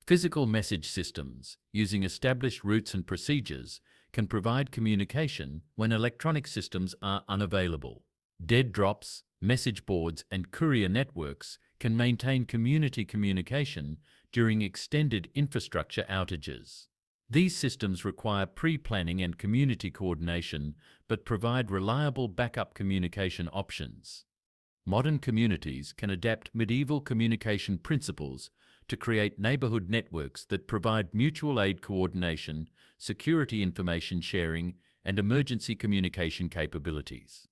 Physical message systems, using established routes and procedures, can provide communication when electronic systems are unavailable. Dead drops, message boards, and courier networks can maintain community communication during extended infrastructure outages. These systems require pre-planning and community coordination, but provide reliable backup communication options. Modern communities can adapt medieval communication principles to create neighborhood networks that provide mutual aid coordination, security information sharing, and emergency communication capabilities.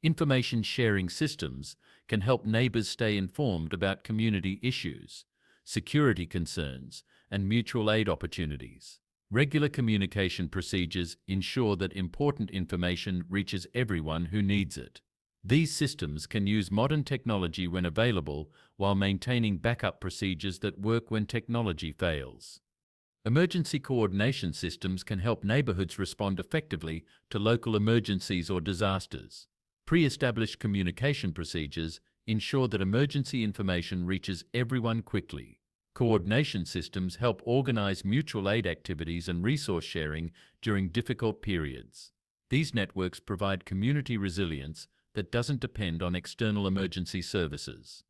Information sharing systems can help neighbors stay informed about community issues, security concerns, and mutual aid opportunities. Regular communication procedures ensure that important information reaches everyone who needs it. These systems can use modern technology when available while maintaining backup procedures that work when technology fails. Emergency coordination systems can help neighborhoods respond effectively to local emergencies or disasters. Pre-established communication procedures ensure that emergency information reaches everyone quickly. Coordination systems help organize mutual aid activities and resource sharing during difficult periods. These networks provide community resilience that doesn't depend on external emergency services.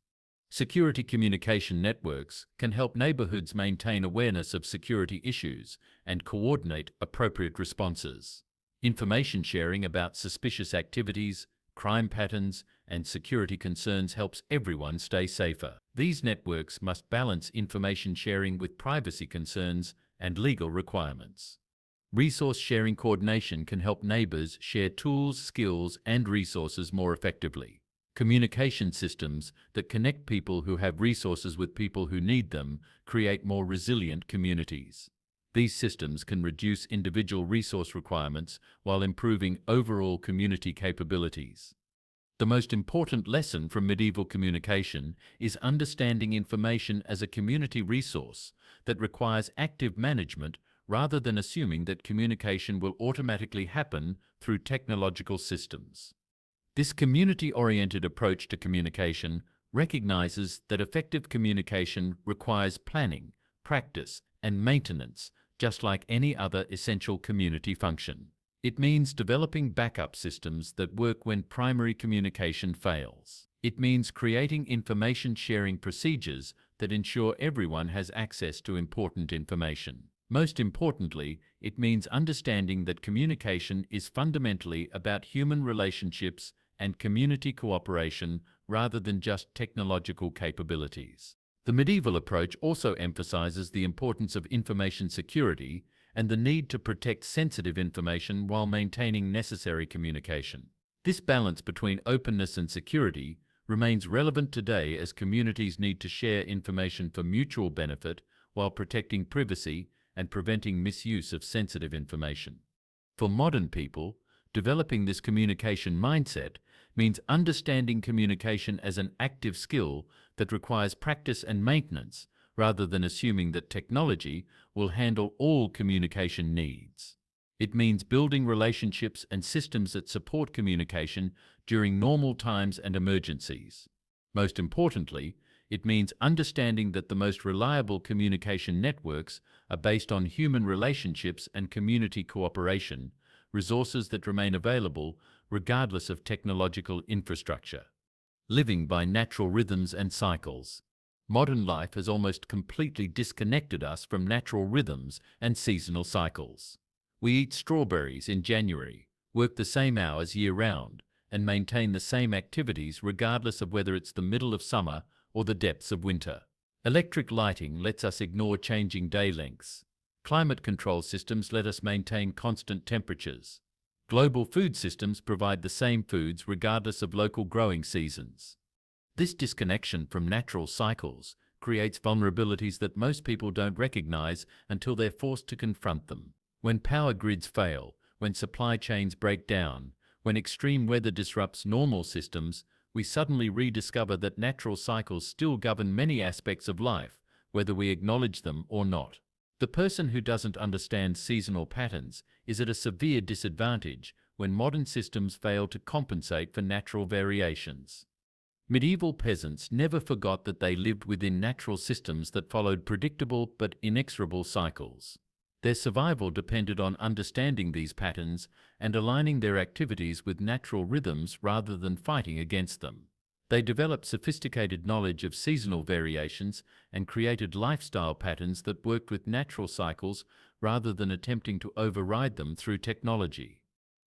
Security communication networks can help neighborhoods maintain awareness of security issues and coordinate appropriate responses. Information sharing about suspicious activities, crime patterns, and security concerns helps everyone stay safer. These networks must balance information sharing with privacy concerns and legal requirements. Resource sharing coordination can help neighbors share tools, skills, and resources more effectively. Communication systems that connect people who have resources with people who need them create more resilient communities. These systems can reduce individual resource requirements while improving overall community capabilities. The most important lesson from medieval communication is understanding information as a community resource that requires active management rather than assuming that communication will automatically happen through technological systems. This community-oriented approach to communication recognizes that effective communication requires planning, practice, and maintenance, just like any other essential community function. It means developing backup systems that work when primary communication fails. It means creating information-sharing procedures that ensure everyone has access to important information. Most importantly, it means understanding that communication is fundamentally about human relationships and community cooperation rather than just technological capabilities. The medieval approach also emphasizes the importance of information security and the need to protect sensitive information while maintaining necessary communication. This balance between openness and security remains relevant today as communities need to share information for mutual benefit while protecting privacy and preventing misuse of sensitive information. For modern people, developing this communication mindset means understanding communication as an active skill that requires practice and maintenance, rather than assuming that technology will handle all communication needs. It means building relationships and systems that support communication during normal times and emergencies. Most importantly, it means understanding that the most reliable communication networks are based on human relationships and community cooperation, resources that remain available regardless of technological infrastructure. Living by natural rhythms and cycles. Modern life has almost completely disconnected us from natural rhythms and seasonal cycles. We eat strawberries in January, work the same hours year-round, and maintain the same activities regardless of whether it's the middle of summer or the depths of winter. Electric lighting lets us ignore changing day lengths. Climate control systems let us maintain constant temperatures. Global food systems provide the same foods regardless of local growing seasons. This disconnection from natural cycles creates vulnerabilities that most people don't recognize until they're forced to confront them. When power grids fail, when supply chains break down, when extreme weather disrupts normal systems, we suddenly rediscover that natural cycles still govern many aspects of life, whether we acknowledge them or not. The person who doesn't understand seasonal patterns is at a severe disadvantage when modern systems fail to compensate for natural variations. Medieval peasants never forgot that they lived within natural systems that followed predictable but inexorable cycles. Their survival depended on understanding these patterns and aligning their activities with natural rhythms rather than fighting against them. They developed sophisticated knowledge of seasonal variations and created lifestyle patterns that worked with natural cycles rather than attempting to override them through technology.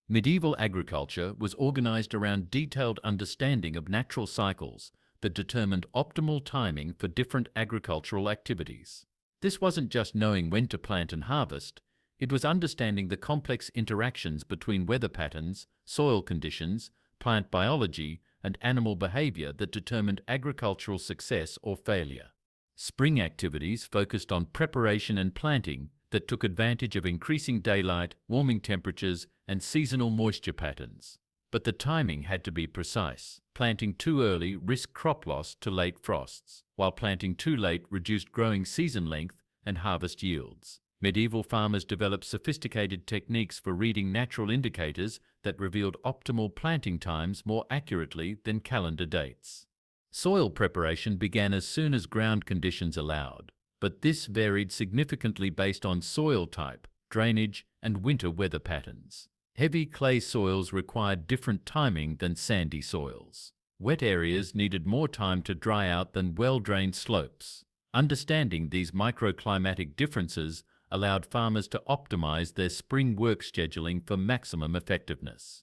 Medieval agriculture was organized around detailed understanding of natural cycles that determined optimal timing for different agricultural activities. This wasn't just knowing when to plant and harvest, it was understanding the complex interactions between weather patterns, soil conditions, plant biology, and animal behavior that determined agricultural success or failure. Spring activities focused on preparation and planting that took advantage of increasing daylight, warming temperatures, and seasonal moisture patterns. But the timing had to be precise. Planting too early risked crop loss to late frosts, while planting too late reduced growing season length and harvest yields. Medieval farmers developed sophisticated techniques for reading natural indicators that revealed optimal planting times more accurately than calendar dates. Soil preparation began as soon as ground conditions allowed, but this varied significantly based on soil type, drainage, and winter weather patterns. Heavy clay soils required different timing than sandy soils. Wet areas needed more time to dry out than well-drained slopes. Understanding these microclimatic differences allowed farmers to optimize their spring work scheduling for maximum effectiveness.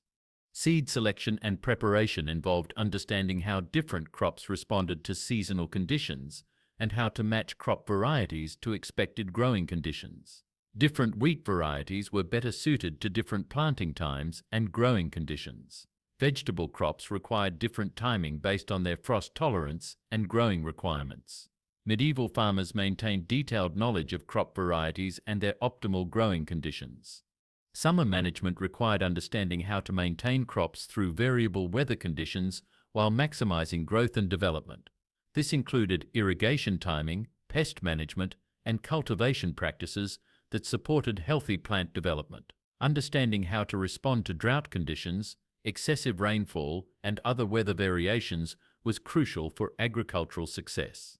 Seed selection and preparation involved understanding how different crops responded to seasonal conditions and how to match crop varieties to expected growing conditions. Different wheat varieties were better suited to different planting times and growing conditions. Vegetable crops required different timing based on their frost tolerance and growing requirements. Medieval farmers maintained detailed knowledge of crop varieties and their optimal growing conditions. Summer management required understanding how to maintain crops through variable weather conditions while maximizing growth and development. This included irrigation timing, pest management, and cultivation practices that supported healthy plant development. Understanding how to respond to drought conditions, excessive rainfall, and other weather variations was crucial for agricultural success.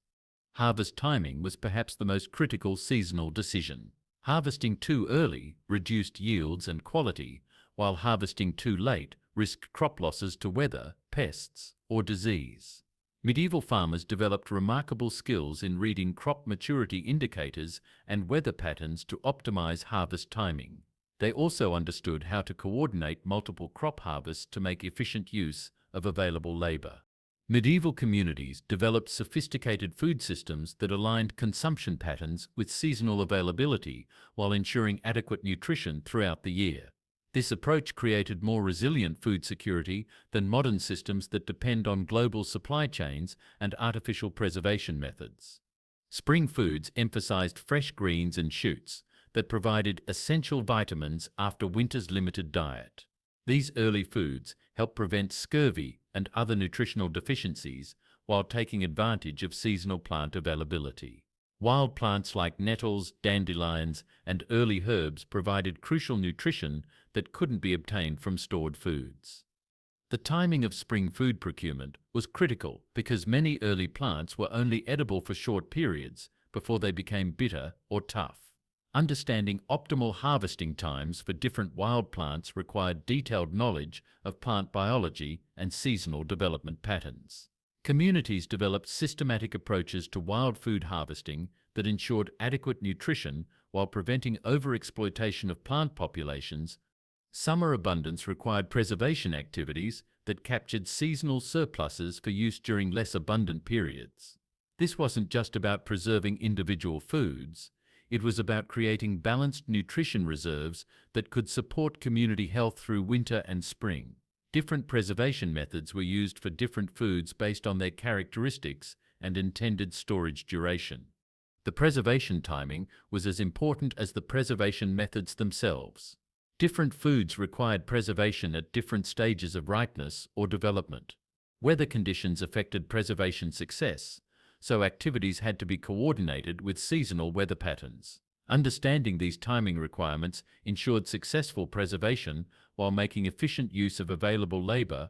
Harvest timing was perhaps the most critical seasonal decision. Harvesting too early reduced yields and quality, while harvesting too late risked crop losses to weather, pests, or disease. Medieval farmers developed remarkable skills in reading crop maturity indicators and weather patterns to optimize harvest timing. They also understood how to coordinate multiple crop harvests to make efficient use of available labor. Medieval communities developed sophisticated food systems that aligned consumption patterns with seasonal availability while ensuring adequate nutrition throughout the year. This approach created more resilient food security than modern systems that depend on global supply chains and artificial preservation methods. Spring foods emphasized fresh greens and shoots that provided essential vitamins after winter's limited diet. These early foods help prevent scurvy and other nutritional deficiencies while taking advantage of seasonal plant availability. Wild plants like nettles, dandelions, and early herbs provided crucial nutrition that couldn't be obtained from stored foods. The timing of spring food procurement was critical because many early plants were only edible for short periods before they became bitter or tough. Understanding optimal harvesting times for different wild plants required detailed knowledge of plant biology and seasonal development patterns. Communities developed systematic approaches to wild food harvesting that ensured adequate nutrition while preventing overexploitation of plant populations. Summer abundance required preservation activities that captured seasonal surpluses for use during less abundant periods. This wasn't just about preserving individual foods. It was about creating balanced nutrition reserves that could support community health through winter and spring. Different preservation methods were used for different foods based on their characteristics and intended storage duration. The preservation timing was as important as the preservation methods themselves. Different foods required preservation at different stages of ripeness or development. Weather conditions affected preservation success, so activities had to be coordinated with seasonal weather patterns. Understanding these timing requirements ensured successful preservation while making efficient use of available labor.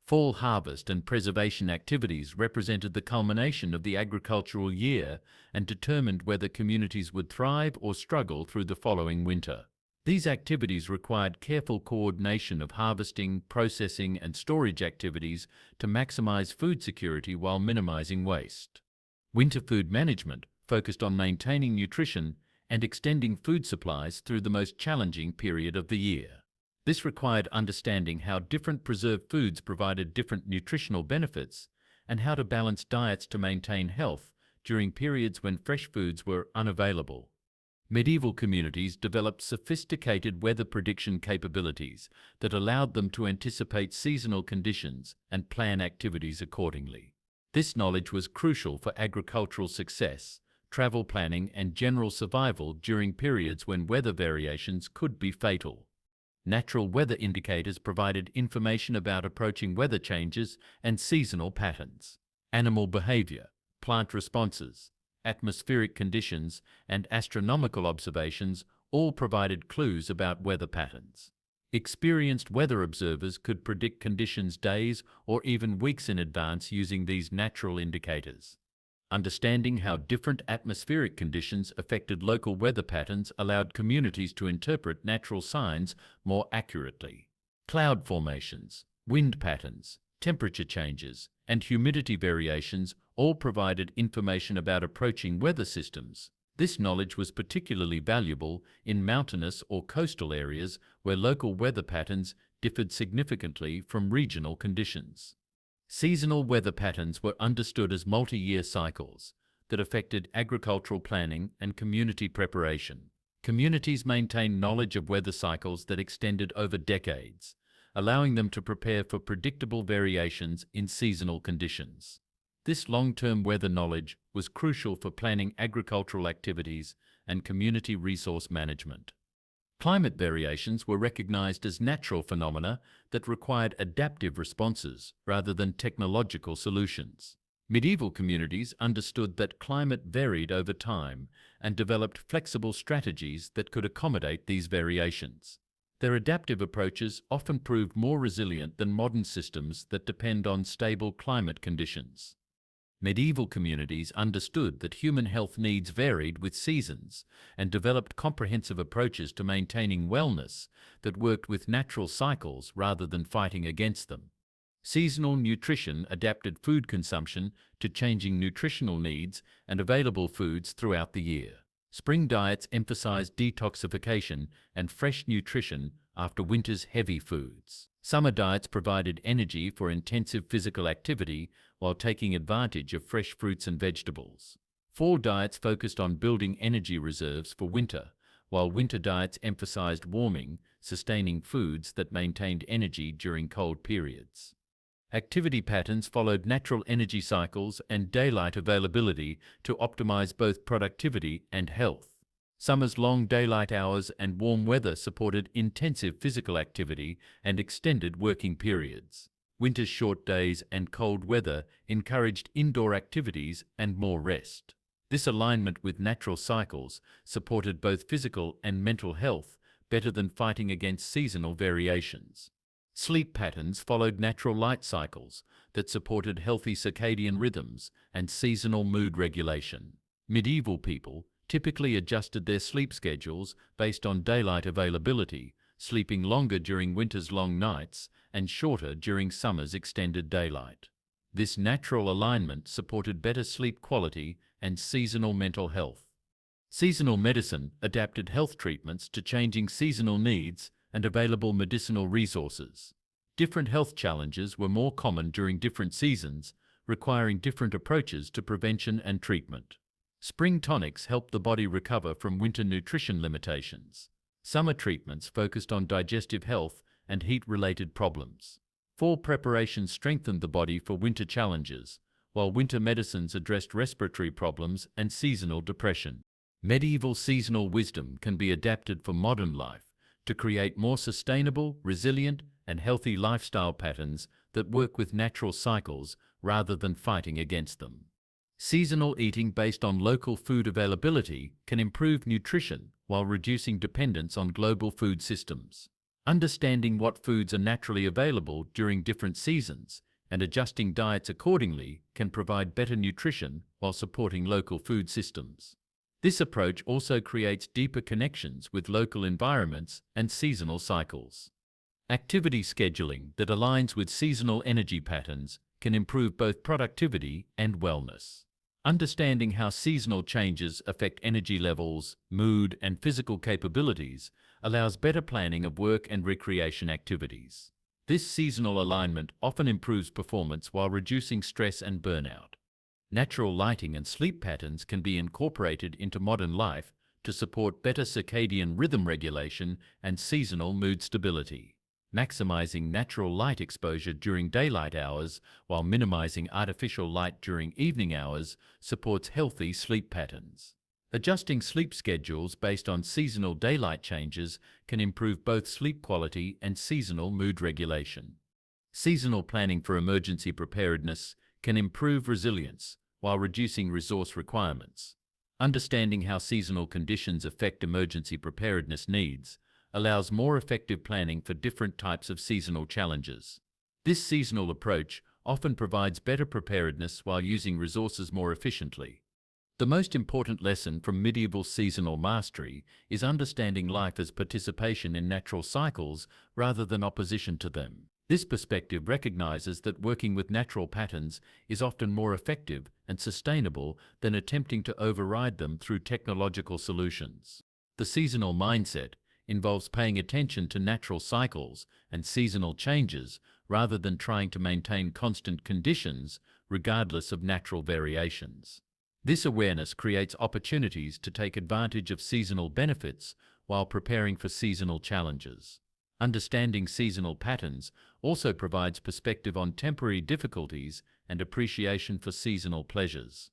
Fall harvest and preservation activities represented the culmination of the agricultural year and determined whether communities would thrive or struggle through the following winter. These activities required careful coordination of harvesting, processing, and storage activities to maximize food security while minimizing waste. Winter food management focused on maintaining nutrition and extending food supplies through the most challenging period of the year. This required understanding how different preserved foods provided different nutritional benefits and how to balance diets to maintain health during periods when fresh foods were unavailable. Medieval communities developed sophisticated weather prediction capabilities that allowed them to anticipate seasonal conditions and plan activities accordingly. This knowledge was crucial for agricultural success, travel planning, and general survival during periods when weather variations could be fatal. Natural weather indicators provided information about approaching weather changes and seasonal patterns. Animal behavior, plant responses, atmospheric conditions, and astronomical observations all provided clues about weather patterns. Experienced weather observers could predict conditions days or even weeks in advance using these natural indicators. Understanding how different atmospheric conditions affected local weather patterns allowed communities to interpret natural signs more accurately. Cloud formations, wind patterns, temperature changes, and humidity variations all provided information about approaching weather systems. This knowledge was particularly valuable in mountainous or coastal areas where local weather patterns differed significantly from regional conditions. Seasonal weather patterns were understood as multi-year cycles that affected agricultural planning and community preparation. Communities maintained knowledge of weather cycles that extended over decades, allowing them to prepare for predictable variations in seasonal conditions. This long-term weather knowledge was crucial for planning agricultural activities and community resource management. Climate variations were recognized as natural phenomena that required adaptive responses rather than technological solutions. Medieval communities understood that climate varied over time and developed flexible strategies that could accommodate these variations. Their adaptive approaches often proved more resilient than modern systems that depend on stable climate conditions. Medieval communities understood that human health needs varied with seasons and developed comprehensive approaches to maintaining wellness that worked with natural cycles rather than fighting against them. Seasonal nutrition adapted food consumption to changing nutritional needs and available foods throughout the year. Spring diets emphasized detoxification and fresh nutrition after winter's heavy foods. Summer diets provided energy for intensive physical activity while taking advantage of fresh fruits and vegetables. Fall diets focused on building energy reserves for winter, while winter diets emphasized warming, sustaining foods that maintained energy during cold periods. Activity patterns followed natural energy cycles and daylight availability to optimize both productivity and health. Summer's long daylight hours and warm weather supported intensive physical activity and extended working periods. Winter's short days and cold weather encouraged indoor activities and more rest. This alignment with natural cycles supported both physical and mental health better than fighting against seasonal variations. Sleep patterns followed natural light cycles that supported healthy circadian rhythms and seasonal mood regulation. Medieval people typically adjusted their sleep schedules based on daylight availability, sleeping longer during winter's long nights and shorter during summer's extended daylight. This natural alignment supported better sleep quality and seasonal mental health. Seasonal medicine adapted health treatments to changing seasonal needs and available medicinal resources. Different health challenges were more common during different seasons, requiring different approaches to prevention and treatment. Spring tonics helped the body recover from winter nutrition limitations. Summer treatments focused on digestive health and heat-related problems. Fall preparations strengthened the body for winter challenges, while winter medicines addressed respiratory problems and seasonal depression. Medieval seasonal wisdom can be adapted for modern life to create more sustainable, resilient, and healthy lifestyle patterns that work with natural cycles rather than fighting against them. Seasonal eating based on local food availability can improve nutrition while reducing dependence on global food systems. Understanding what foods are naturally available during different seasons and adjusting diets accordingly can provide better nutrition while supporting local food systems. This approach also creates deeper connections with local environments and seasonal cycles. Activity scheduling that aligns with seasonal energy patterns can improve both productivity and wellness. Understanding how seasonal changes affect energy levels, mood, and physical capabilities allows better planning of work and recreation activities. This seasonal alignment often improves performance while reducing stress and burnout. Natural lighting and sleep patterns can be incorporated into modern life to support better circadian rhythm regulation and seasonal mood stability. Maximizing natural light exposure during daylight hours while minimizing artificial light during evening hours supports healthy sleep patterns. Adjusting sleep schedules based on seasonal daylight changes can improve both sleep quality and seasonal mood regulation. Seasonal planning for emergency preparedness can improve resilience while reducing resource requirements. Understanding how seasonal conditions affect emergency preparedness needs allows more effective planning for different types of seasonal challenges. This seasonal approach often provides better preparedness while using resources more efficiently. The most important lesson from medieval seasonal mastery is understanding life as participation in natural cycles rather than opposition to them. This perspective recognizes that working with natural patterns is often more effective and sustainable than attempting to override them through technological solutions. The seasonal mindset involves paying attention to natural cycles and seasonal changes rather than trying to maintain constant conditions regardless of natural variations. This awareness creates opportunities to take advantage of seasonal benefits while preparing for seasonal challenges. Understanding seasonal patterns also provides perspective on temporary difficulties and appreciation for seasonal pleasures.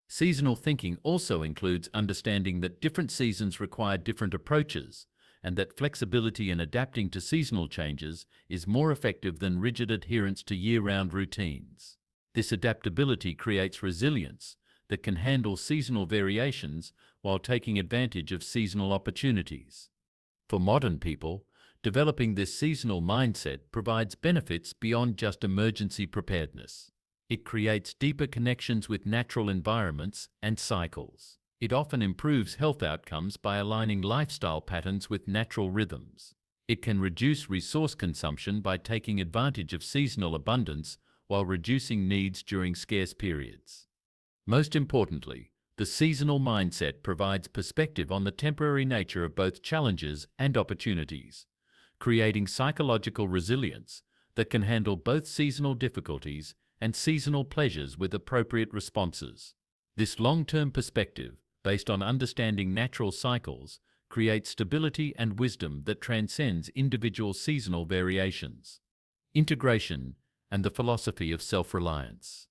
Seasonal thinking also includes understanding that different seasons require different approaches, and that flexibility in adapting to seasonal changes is more effective than rigid adherence to year-round routines. This adaptability creates resilience that can handle seasonal variations while taking advantage of seasonal opportunities. For modern people, Developing this seasonal mindset provides benefits beyond just emergency preparedness. It creates deeper connections with natural environments and cycles. It often improves health outcomes by aligning lifestyle patterns with natural rhythms. It can reduce resource consumption by taking advantage of seasonal abundance while reducing needs during scarce periods. Most importantly, the seasonal mindset provides perspective on the temporary nature of both challenges and opportunities, creating psychological resilience that can handle both seasonal difficulties and seasonal pleasures with appropriate responses. This long-term perspective, based on understanding natural cycles, creates stability and wisdom that transcends individual seasonal variations. Integration and the philosophy of self-reliance.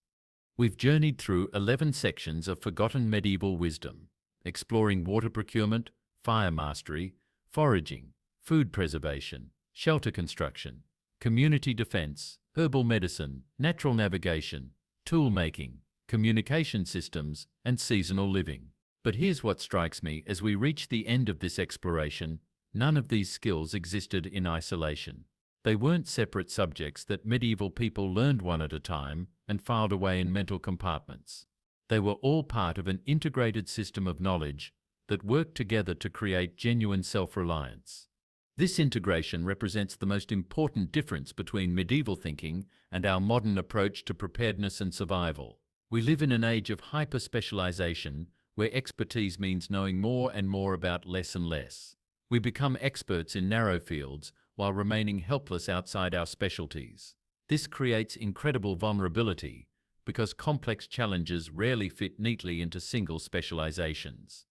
We've journeyed through 11 sections of forgotten medieval wisdom, exploring water procurement, fire mastery, foraging, food preservation, shelter construction, community defense, herbal medicine, natural navigation, tool making, communication systems, and seasonal living. But here's what strikes me as we reach the end of this exploration: none of these skills existed in isolation. They weren't separate subjects that medieval people learned one at a time and filed away in mental compartments. They were all part of an integrated system of knowledge that worked together to create genuine self-reliance. This integration represents the most important difference between medieval thinking and our modern approach to preparedness and survival. We live in an age of hyper-specialization where expertise means knowing more and more about less and less. We become experts in narrow fields while remaining helpless outside our specialties. This creates incredible vulnerability because complex challenges rarely fit neatly into single specializations.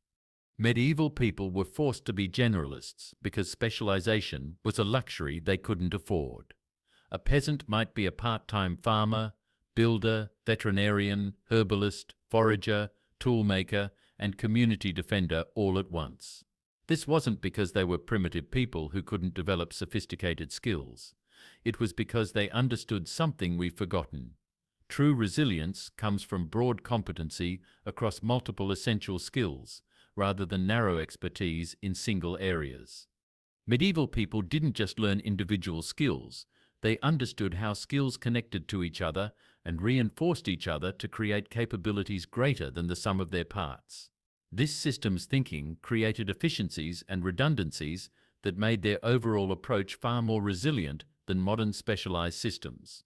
Medieval people were forced to be generalists because specialization was a luxury they couldn't afford. A peasant might be a part-time farmer, builder, veterinarian, herbalist, forager, toolmaker, and community defender all at once. This wasn't because they were primitive people who couldn't develop sophisticated skills. It was because they understood something we've forgotten. True resilience comes from broad competency across multiple essential skills, rather than narrow expertise in single areas. Medieval people didn't just learn individual skills, they understood how skills connected to each other and reinforced each other to create capabilities greater than the sum of their parts. This systems thinking created efficiencies and redundancies that made their overall approach far more resilient than modern specialized systems.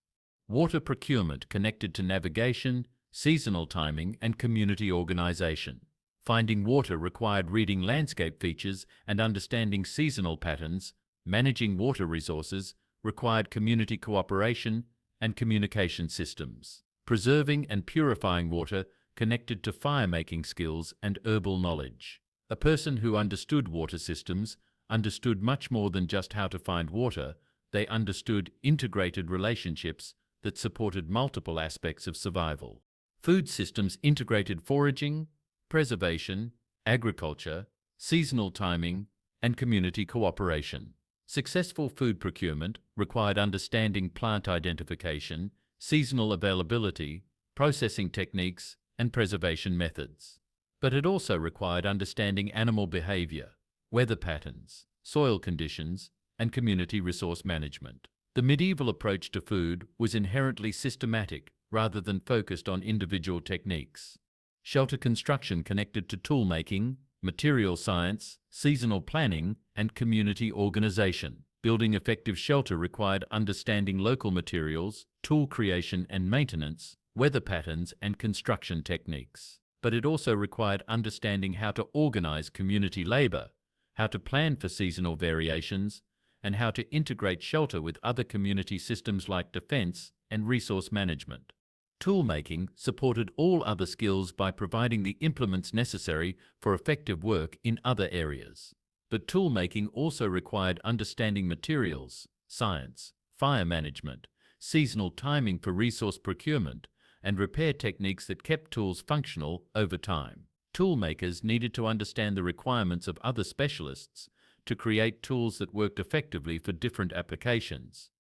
Water procurement connected to navigation, seasonal timing, and community organization. Finding water required reading landscape features and understanding seasonal patterns. Managing water resources required community cooperation and communication systems. Preserving and purifying water connected to fire-making skills and herbal knowledge. A person who understood water systems understood much more than just how to find water. They understood integrated relationships that supported multiple aspects of survival. Food systems integrated foraging, preservation, agriculture, seasonal timing, and community cooperation. Successful food procurement required understanding plant identification, seasonal availability, processing techniques, and preservation methods. But it also required understanding animal behavior, weather patterns, soil conditions, and community resource management. The medieval approach to food was inherently systematic rather than focused on individual techniques. Shelter construction connected to tool making, material science, seasonal planning, and community organization. Building effective shelter required understanding local materials, tool creation and maintenance, weather patterns, and construction techniques. But it also required understanding how to organize community labor, how to plan for seasonal variations, and how to integrate shelter with other community systems like defense and resource management. Toolmaking supported all other skills by providing the implements necessary for effective work in other areas. But toolmaking also required understanding materials, science, fire management, seasonal timing for resource procurement, and repair techniques that kept tools functional over time. Toolmakers needed to understand the requirements of other specialists to create tools that worked effectively for different applications.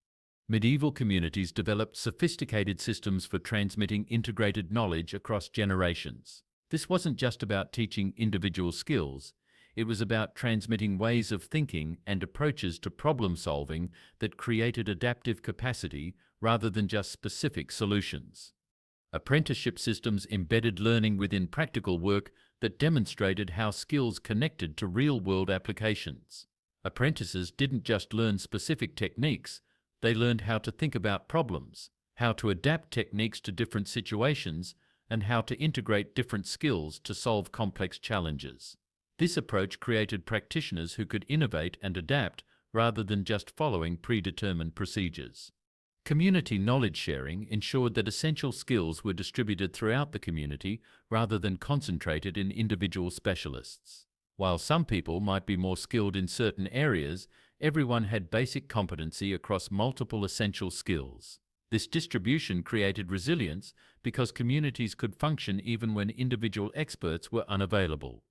Medieval communities developed sophisticated systems for transmitting integrated knowledge across generations. This wasn't just about teaching individual skills, It was about transmitting ways of thinking and approaches to problem solving that created adaptive capacity rather than just specific solutions. Apprenticeship systems embedded learning within practical work that demonstrated how skills connected to real-world applications. Apprentices didn't just learn specific techniques, they learned how to think about problems, how to adapt techniques to different situations, and how to integrate different skills to solve complex challenges. This approach created practitioners who could innovate and adapt rather than just following predetermined procedures. Community knowledge sharing ensured that essential skills were distributed throughout the community rather than concentrated in individual specialists. While some people might be more skilled in certain areas, everyone had basic competency across multiple essential skills. This distribution created resilience because communities could function even when individual experts were unavailable.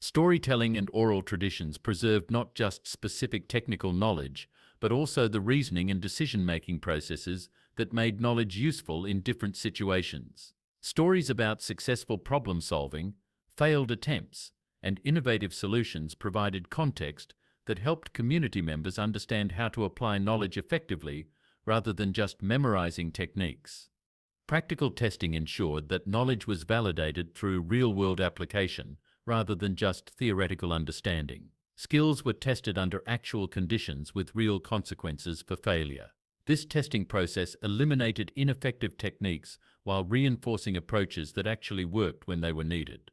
Storytelling and oral traditions preserved not just specific technical knowledge, but also the reasoning and decision-making processes that made knowledge useful in different situations. Stories about successful problem-solving, failed attempts, and innovative solutions provided context that helped community members understand how to apply knowledge effectively rather than just memorizing techniques. Practical testing ensured that knowledge was validated through real-world application rather than just theoretical understanding. Skills were tested under actual conditions with real consequences for failure. This testing process eliminated ineffective techniques while reinforcing approaches that actually worked when they were needed.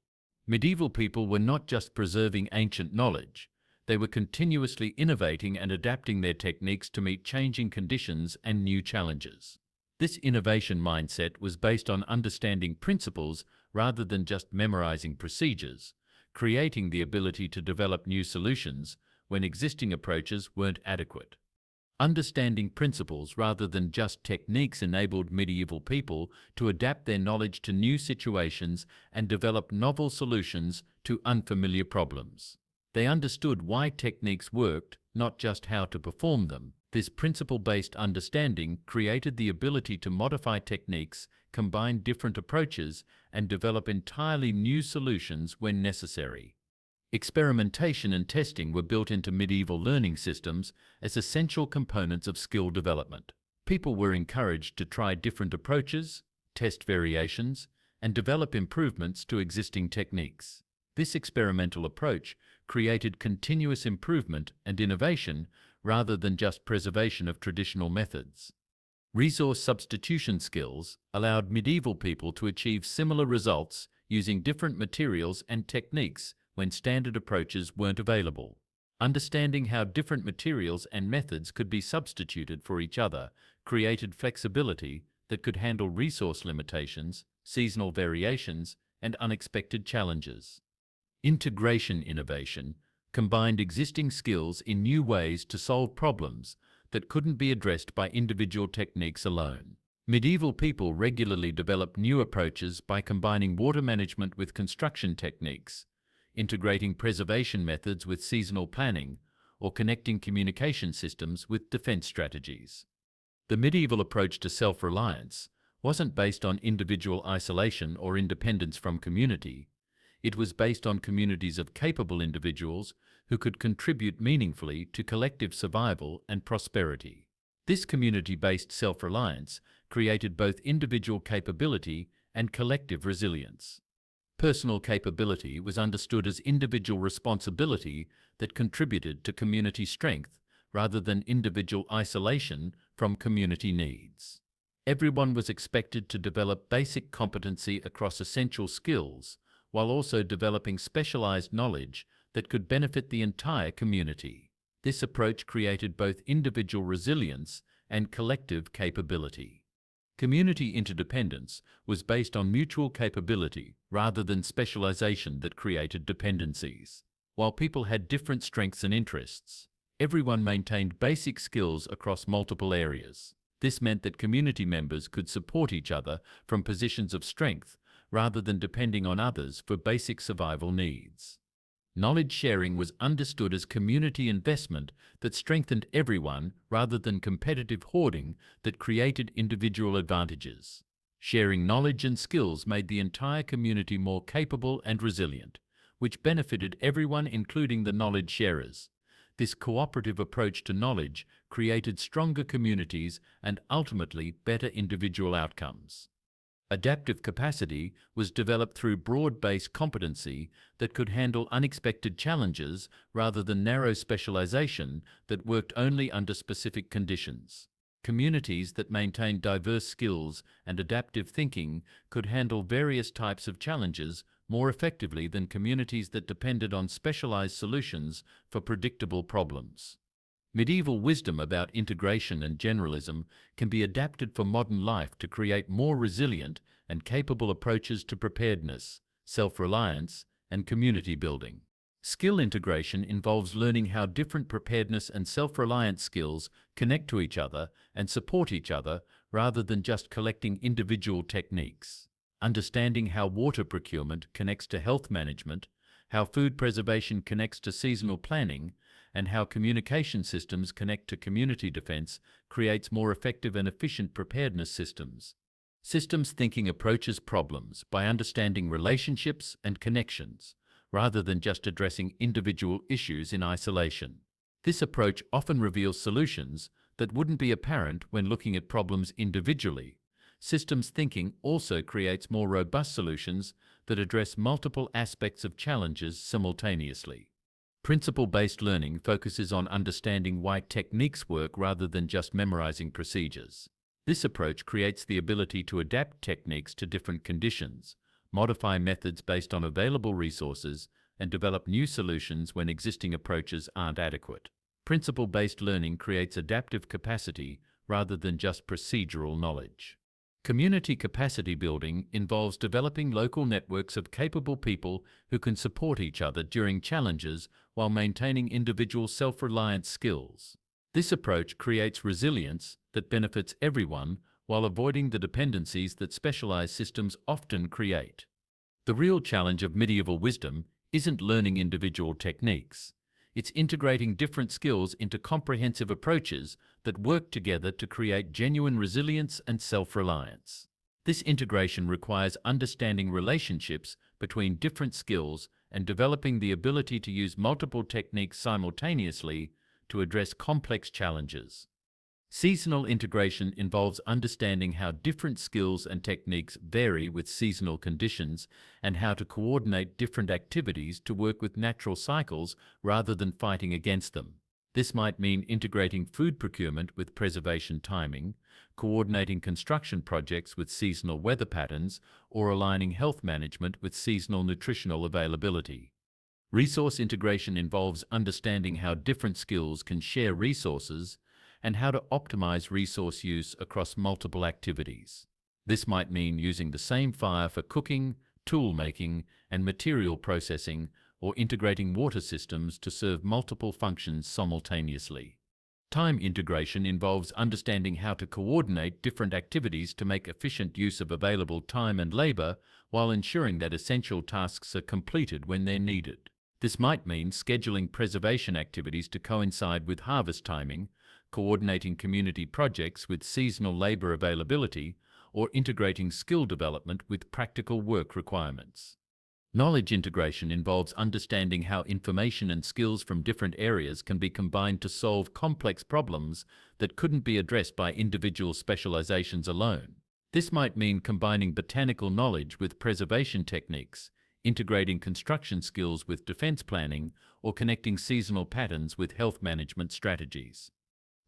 Medieval people were not just preserving ancient knowledge, they were continuously innovating and adapting their techniques to meet changing conditions and new challenges. This innovation mindset was based on understanding principles rather than just memorizing procedures, creating the ability to develop new solutions when existing approaches weren't adequate. Understanding principles rather than just techniques enabled medieval people to adapt their knowledge to new situations and develop novel solutions to unfamiliar problems. They understood why techniques worked, not just how to perform them. This principle-based understanding created the ability to modify techniques, combine different approaches, and develop entirely new solutions when necessary. Experimentation and testing were built into medieval learning systems as essential components of skill development. People were encouraged to try different approaches, test variations, and develop improvements to existing techniques. This experimental approach created continuous improvement and innovation rather than just preservation of traditional methods. Resource substitution skills allowed medieval people to achieve similar results using different materials and techniques when standard approaches weren't available. Understanding how different materials and methods could be substituted for each other created flexibility that could handle resource limitations, seasonal variations, and unexpected challenges. Integration innovation combined existing skills in new ways to solve problems that couldn't be addressed by individual techniques alone. Medieval people regularly developed new approaches by combining water management with construction techniques, integrating preservation methods with seasonal planning, or connecting communication systems with defense strategies. The medieval approach to self-reliance wasn't based on individual isolation or independence from community. It was based on communities of capable individuals who could contribute meaningfully to collective survival and prosperity. This community-based self-reliance created both individual capability and collective resilience. Personal capability was understood as individual responsibility that contributed to community strength rather than individual isolation from community needs. Everyone was expected to develop basic competency across essential skills, while also developing specialized knowledge that could benefit the entire community. This approach created both individual resilience and collective capability. Community interdependence was based on mutual capability rather than specialization that created dependencies. While people had different strengths and interests, everyone maintained basic skills across multiple areas. This meant that community members could support each other from positions of strength rather than depending on others for basic survival needs. Knowledge sharing was understood as community investment that strengthened everyone rather than competitive hoarding that created individual advantages. Sharing knowledge and skills made the entire community more capable and resilient, which benefited everyone, including the knowledge sharers. This cooperative approach to knowledge created stronger communities and ultimately better individual outcomes. Adaptive capacity was developed through broad-based competency that could handle unexpected challenges rather than narrow specialization that worked only under specific conditions. Communities that maintained diverse skills and adaptive thinking could handle various types of challenges more effectively than communities that depended on specialized solutions for predictable problems. Medieval wisdom about integration and generalism can be adapted for modern life to create more resilient and capable approaches to preparedness, self-reliance, and community building. Skill integration involves learning how different preparedness and self-reliance skills connect to each other and support each other rather than just collecting individual techniques. Understanding how water procurement connects to health management, how food preservation connects to seasonal planning, and how communication systems connect to community defense creates more effective and efficient preparedness systems. Systems thinking approaches problems by understanding relationships and connections, rather than just addressing individual issues in isolation. This approach often reveals solutions that wouldn't be apparent when looking at problems individually. Systems thinking also creates more robust solutions that address multiple aspects of challenges simultaneously. Principle-based learning focuses on understanding why techniques work rather than just memorizing procedures. This approach creates the ability to adapt techniques to different conditions, modify methods based on available resources, and develop new solutions when existing approaches aren't adequate. Principle-based learning creates adaptive capacity rather than just procedural knowledge. Community capacity building involves developing local networks of capable people who can support each other during challenges while maintaining individual self-reliance skills. This approach creates resilience that benefits everyone while avoiding the dependencies that specialized systems often create. The real challenge of medieval wisdom isn't learning individual techniques. It's integrating different skills into comprehensive approaches that work together to create genuine resilience and self-reliance. This integration requires understanding relationships between different skills and developing the ability to use multiple techniques simultaneously to address complex challenges. Seasonal integration involves understanding how different skills and techniques vary with seasonal conditions and how to coordinate different activities to work with natural cycles rather than fighting against them. This might mean integrating food procurement with preservation timing, coordinating construction projects with seasonal weather patterns, or aligning health management with seasonal nutritional availability. Resource integration involves understanding how different skills can share resources and how to optimize resource use across multiple activities. This might mean using the same fire for cooking, tool making, and material processing, or integrating water systems to serve multiple functions simultaneously. Time integration involves understanding how to coordinate different activities to make efficient use of available time and labor while ensuring that essential tasks are completed when they're needed. This might mean scheduling preservation activities to coincide with harvest timing, coordinating community projects with seasonal labor availability, or integrating skill development with practical work requirements. Knowledge integration involves understanding how information and skills from different areas can be combined to solve complex problems that couldn't be addressed by individual specializations alone. This might mean combining botanical knowledge with preservation techniques, integrating construction skills with defense planning, or connecting seasonal patterns with health management strategies.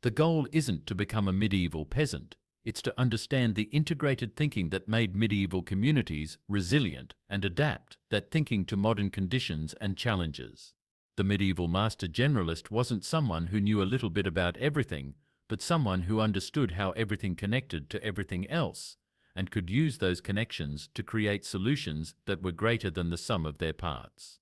The goal isn't to become a medieval peasant. It's to understand the integrated thinking that made medieval communities resilient and adapt that thinking to modern conditions and challenges. The medieval master generalist wasn't someone who knew a little bit about everything, but someone who understood how everything connected to everything else and could use those connections to create solutions that were greater than the sum of their parts.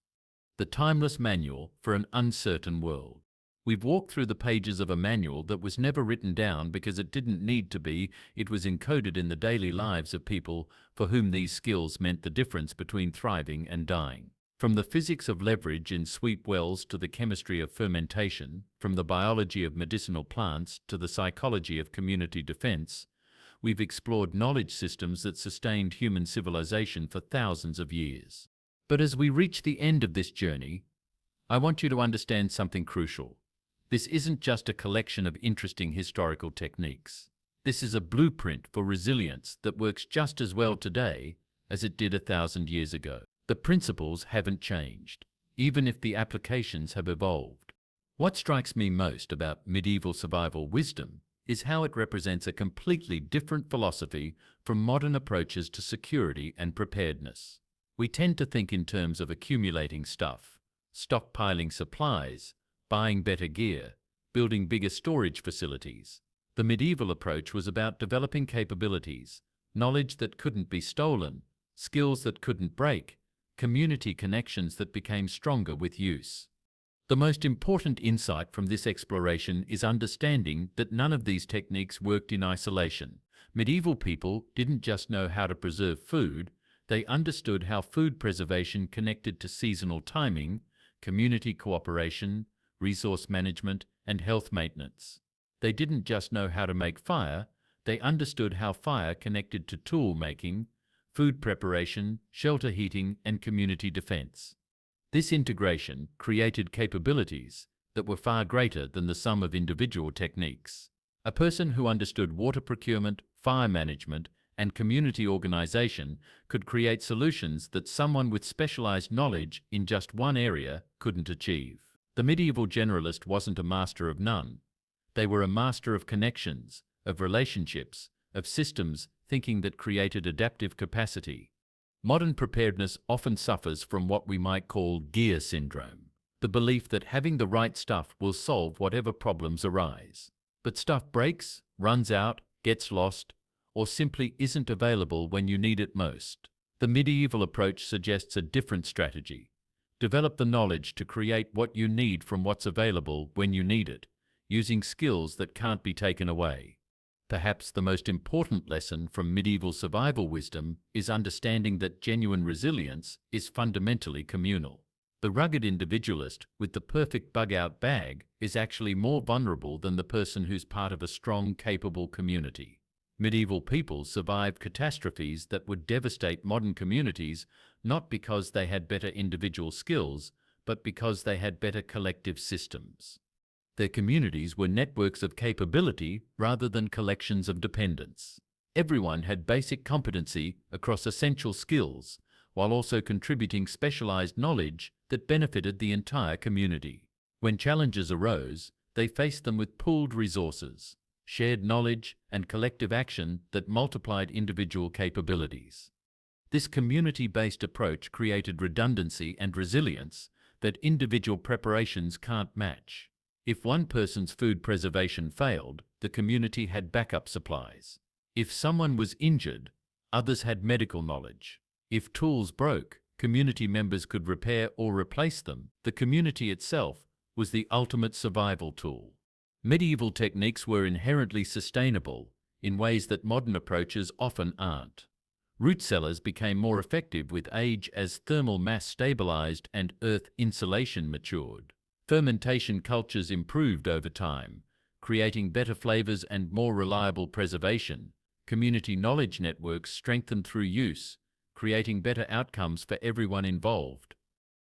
The timeless manual for an uncertain world. We've walked through the pages of a manual that was never written down because it didn't need to be. It was encoded in the daily lives of people for whom these skills meant the difference between thriving and dying. From the physics of leverage in sweep wells to the chemistry of fermentation, from the biology of medicinal plants to the psychology of community defense, we've explored knowledge systems that sustained human civilization for thousands of years. But as we reach the end of this journey, I want you to understand something crucial. This isn't just a collection of interesting historical techniques. This is a blueprint for resilience that works just as well today as it did 1,000 years ago. The principles haven't changed, even if the applications have evolved. What strikes me most about medieval survival wisdom is how it represents a completely different philosophy from modern approaches to security and preparedness. We tend to think in terms of accumulating stuff, stockpiling supplies, buying better gear, building bigger storage facilities. The medieval approach was about developing capabilities, knowledge that couldn't be stolen, skills that couldn't break, community connections that became stronger with use. The most important insight from this exploration is understanding that none of these techniques worked in isolation. Medieval people didn't just know how to preserve food, they understood how food preservation connected to seasonal timing, community cooperation, resource management, and health maintenance. They didn't just know how to make fire, they understood how fire connected to tool making, food preparation, shelter heating, and community defense. This integration created capabilities that were far greater than the sum of individual techniques. A person who understood water procurement, fire management, and community organization could create solutions that someone with specialized knowledge in just one area couldn't achieve. The medieval generalist wasn't a master of none. They were a master of connections, of relationships, of systems thinking that created adaptive capacity. Modern preparedness often suffers from what we might call gear syndrome, the belief that having the right stuff will solve whatever problems arise. But stuff breaks, runs out, gets lost, or simply isn't available when you need it most. The medieval approach suggests a different strategy. Develop the knowledge to create what you need from what's available when you need it, using skills that can't be taken away. Perhaps the most important lesson from medieval survival wisdom is understanding that genuine resilience is fundamentally communal. The rugged individualist with the perfect bug-out bag is actually more vulnerable than the person who's part of a strong, capable community. Medieval people survived catastrophes that would devastate modern communities not because they had better individual skills, but because they had better collective systems. Their communities were networks of capability rather than collections of dependence. Everyone had basic competency across essential skills, while also contributing specialized knowledge that benefited the entire community. When challenges arose, they faced them with pooled resources, shared knowledge, and collective action that multiplied individual capabilities. This community-based approach created redundancy and resilience that individual preparations can't match. If one person's food preservation failed, the community had backup supplies. If someone was injured, others had medical knowledge. If tools broke, community members could repair or replace them. The community itself was the ultimate survival tool. Medieval techniques were inherently sustainable in ways that modern approaches often aren't. Root cellars became more effective with age as thermal mass stabilized and earth insulation matured. Fermentation cultures improved over time, creating better flavors and more reliable preservation. Community knowledge networks strengthened through use, creating better outcomes for everyone involved.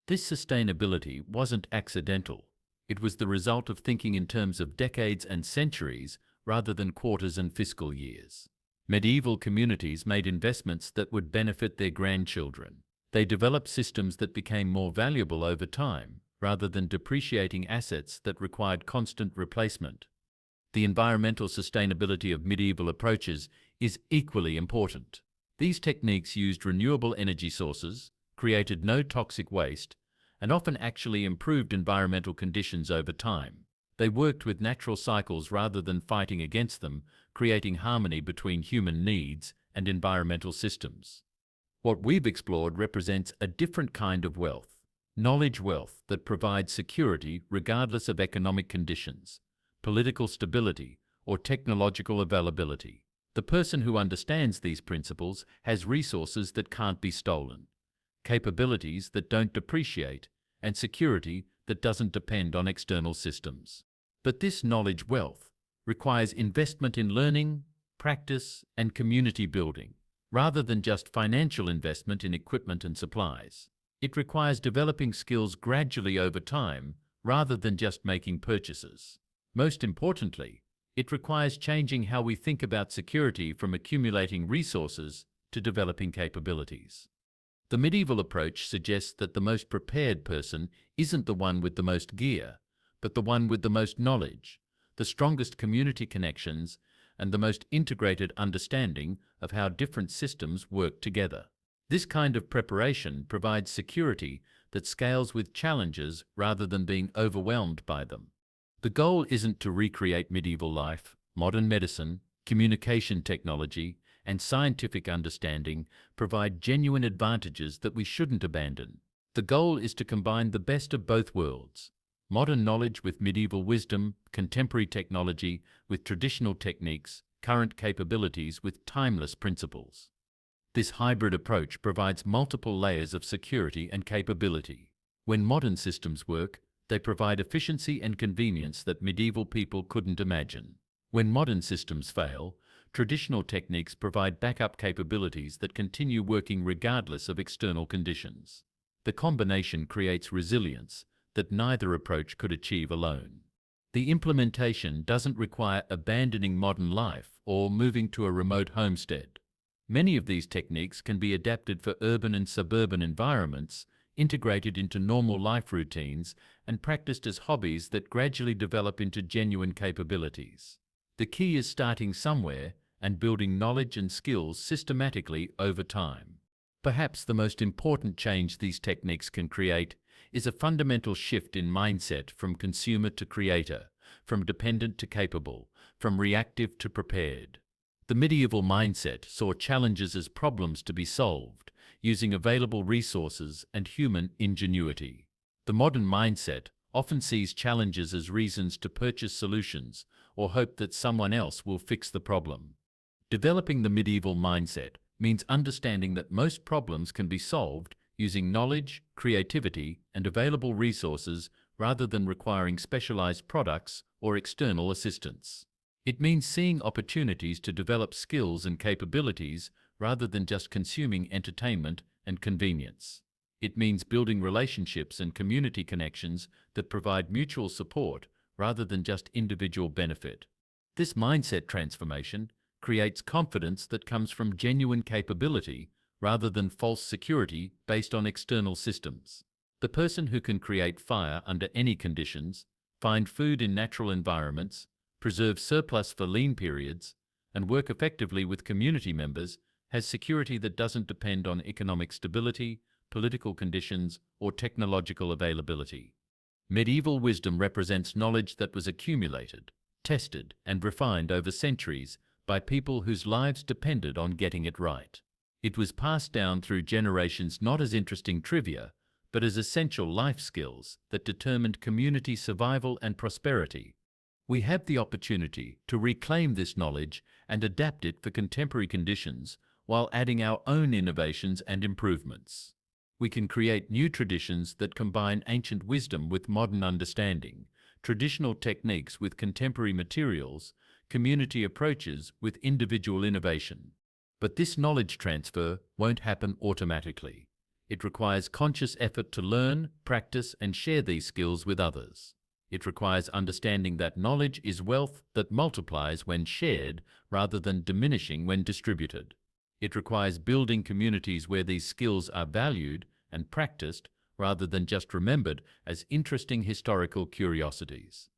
This sustainability wasn't accidental. It was the result of thinking in terms of decades and centuries rather than quarters and fiscal years. Medieval communities made investments that would benefit their grandchildren. They developed systems that became more valuable over time, rather than depreciating assets that required constant replacement. The environmental sustainability of medieval approaches is equally important. These techniques used renewable energy sources, created no toxic waste, and often actually improved environmental conditions over time. They worked with natural cycles rather than fighting against them, creating harmony between human needs and environmental systems. What we've explored represents a different kind of wealth, knowledge wealth that provides security regardless of economic conditions, political stability, or technological availability. The person who understands these principles has resources that can't be stolen, capabilities that don't depreciate, and security that doesn't depend on external systems. But this knowledge wealth requires investment in learning, practice, and community building, rather than just financial investment in equipment and supplies. It requires developing skills gradually over time rather than just making purchases. Most importantly, it requires changing how we think about security from accumulating resources to developing capabilities. The medieval approach suggests that the most prepared person isn't the one with the most gear, but the one with the most knowledge, the strongest community connections, and the most integrated understanding of how different systems work together. This kind of preparation provides security that scales with challenges rather than being overwhelmed by them. The goal isn't to recreate medieval life. Modern medicine, communication technology, and scientific understanding provide genuine advantages that we shouldn't abandon. The goal is to combine the best of both worlds: modern knowledge with medieval wisdom, contemporary technology with traditional techniques, current capabilities with timeless principles. This hybrid approach provides multiple layers of security and capability. When modern systems work, they provide efficiency and convenience that medieval people couldn't imagine. When modern systems fail, traditional techniques provide backup capabilities that continue working regardless of external conditions. The combination creates resilience that neither approach could achieve alone. The implementation doesn't require abandoning modern life or moving to a remote homestead. Many of these techniques can be adapted for urban and suburban environments, integrated into normal life routines, and practiced as hobbies that gradually develop into genuine capabilities. The key is starting somewhere and building knowledge and skills systematically over time. Perhaps the most important change these techniques can create is a fundamental shift in mindset from consumer to creator, from dependent to capable, from reactive to prepared. The medieval mindset saw challenges as problems to be solved, using available resources and human ingenuity. The modern mindset often sees challenges as reasons to purchase solutions or hope that someone else will fix the problem. Developing the medieval mindset means understanding that most problems can be solved using knowledge, creativity, and available resources rather than requiring specialized products or external assistance. It means seeing opportunities to develop skills and capabilities rather than just consuming entertainment and convenience. It means building relationships and community connections that provide mutual support rather than just individual benefit. This mindset transformation creates confidence that comes from genuine capability rather than false security based on external systems. The person who can create fire under any conditions, find food in natural environments, preserve surplus for lean periods, and work effectively with community members has security that doesn't depend on economic stability, political conditions, or technological availability. Medieval wisdom represents knowledge that was accumulated, tested, and refined over centuries by people whose lives depended on getting it right. It was passed down through generations not as interesting trivia, but as essential life skills that determined community survival and prosperity. We have the opportunity to reclaim this knowledge and adapt it for contemporary conditions while adding our own innovations and improvements. We can create new traditions that combine ancient wisdom with modern understanding, traditional techniques with contemporary materials, community approaches with individual innovation. But this knowledge transfer won't happen automatically. It requires conscious effort to learn, practice, and share these skills with others. It requires understanding that knowledge is wealth that multiplies when shared rather than diminishing when distributed. It requires building communities where these skills are valued and practiced rather than just remembered as interesting historical curiosities.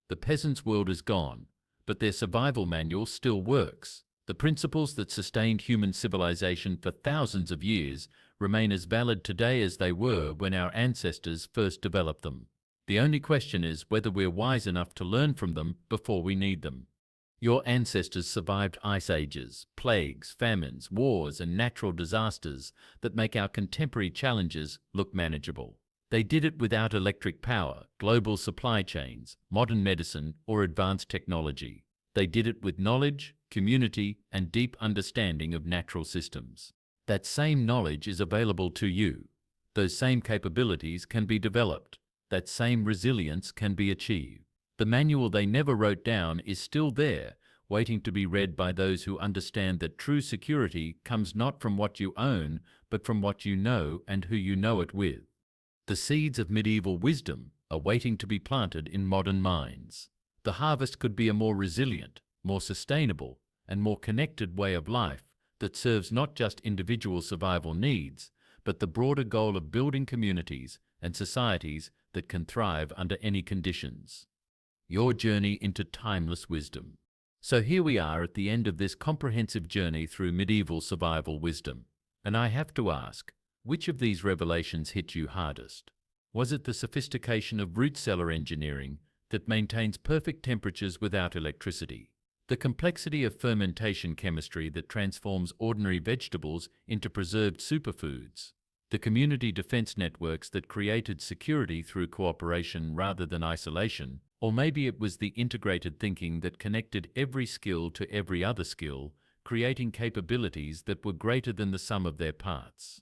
The peasant's world is gone, but their survival manual still works. The principles that sustained human civilization for thousands of years remain as valid today as they were when our ancestors first developed them. The only question is whether we're wise enough to learn from them before we need them. Your ancestors survived ice ages, plagues, famines, wars, and natural disasters that make our contemporary challenges look manageable. They did it without electric power, global supply chains, modern medicine, or advanced technology. They did it with knowledge, community, and deep understanding of natural systems. That same knowledge is available to you. Those same capabilities can be developed. That same resilience can be achieved. The manual they never wrote down is still there, waiting to be read by those who understand that true security comes not from what you own, but from what you know and who you know it with. The seeds of medieval wisdom are waiting to be planted in modern minds. The harvest could be a more resilient, more sustainable, and more connected way of life that serves not just individual survival needs, but the broader goal of building communities and societies that can thrive under any conditions. Your journey into timeless wisdom. So here we are at the end of this comprehensive journey through medieval survival wisdom. And I have to ask, which of these revelations hit you hardest? Was it the sophistication of root cellar engineering that maintains perfect temperatures without electricity? The complexity of fermentation chemistry that transforms ordinary vegetables into preserved superfoods? The community defense networks that created security through cooperation rather than isolation? Or maybe it was the integrated thinking that connected every skill to every other skill, creating capabilities that were greater than the sum of their parts.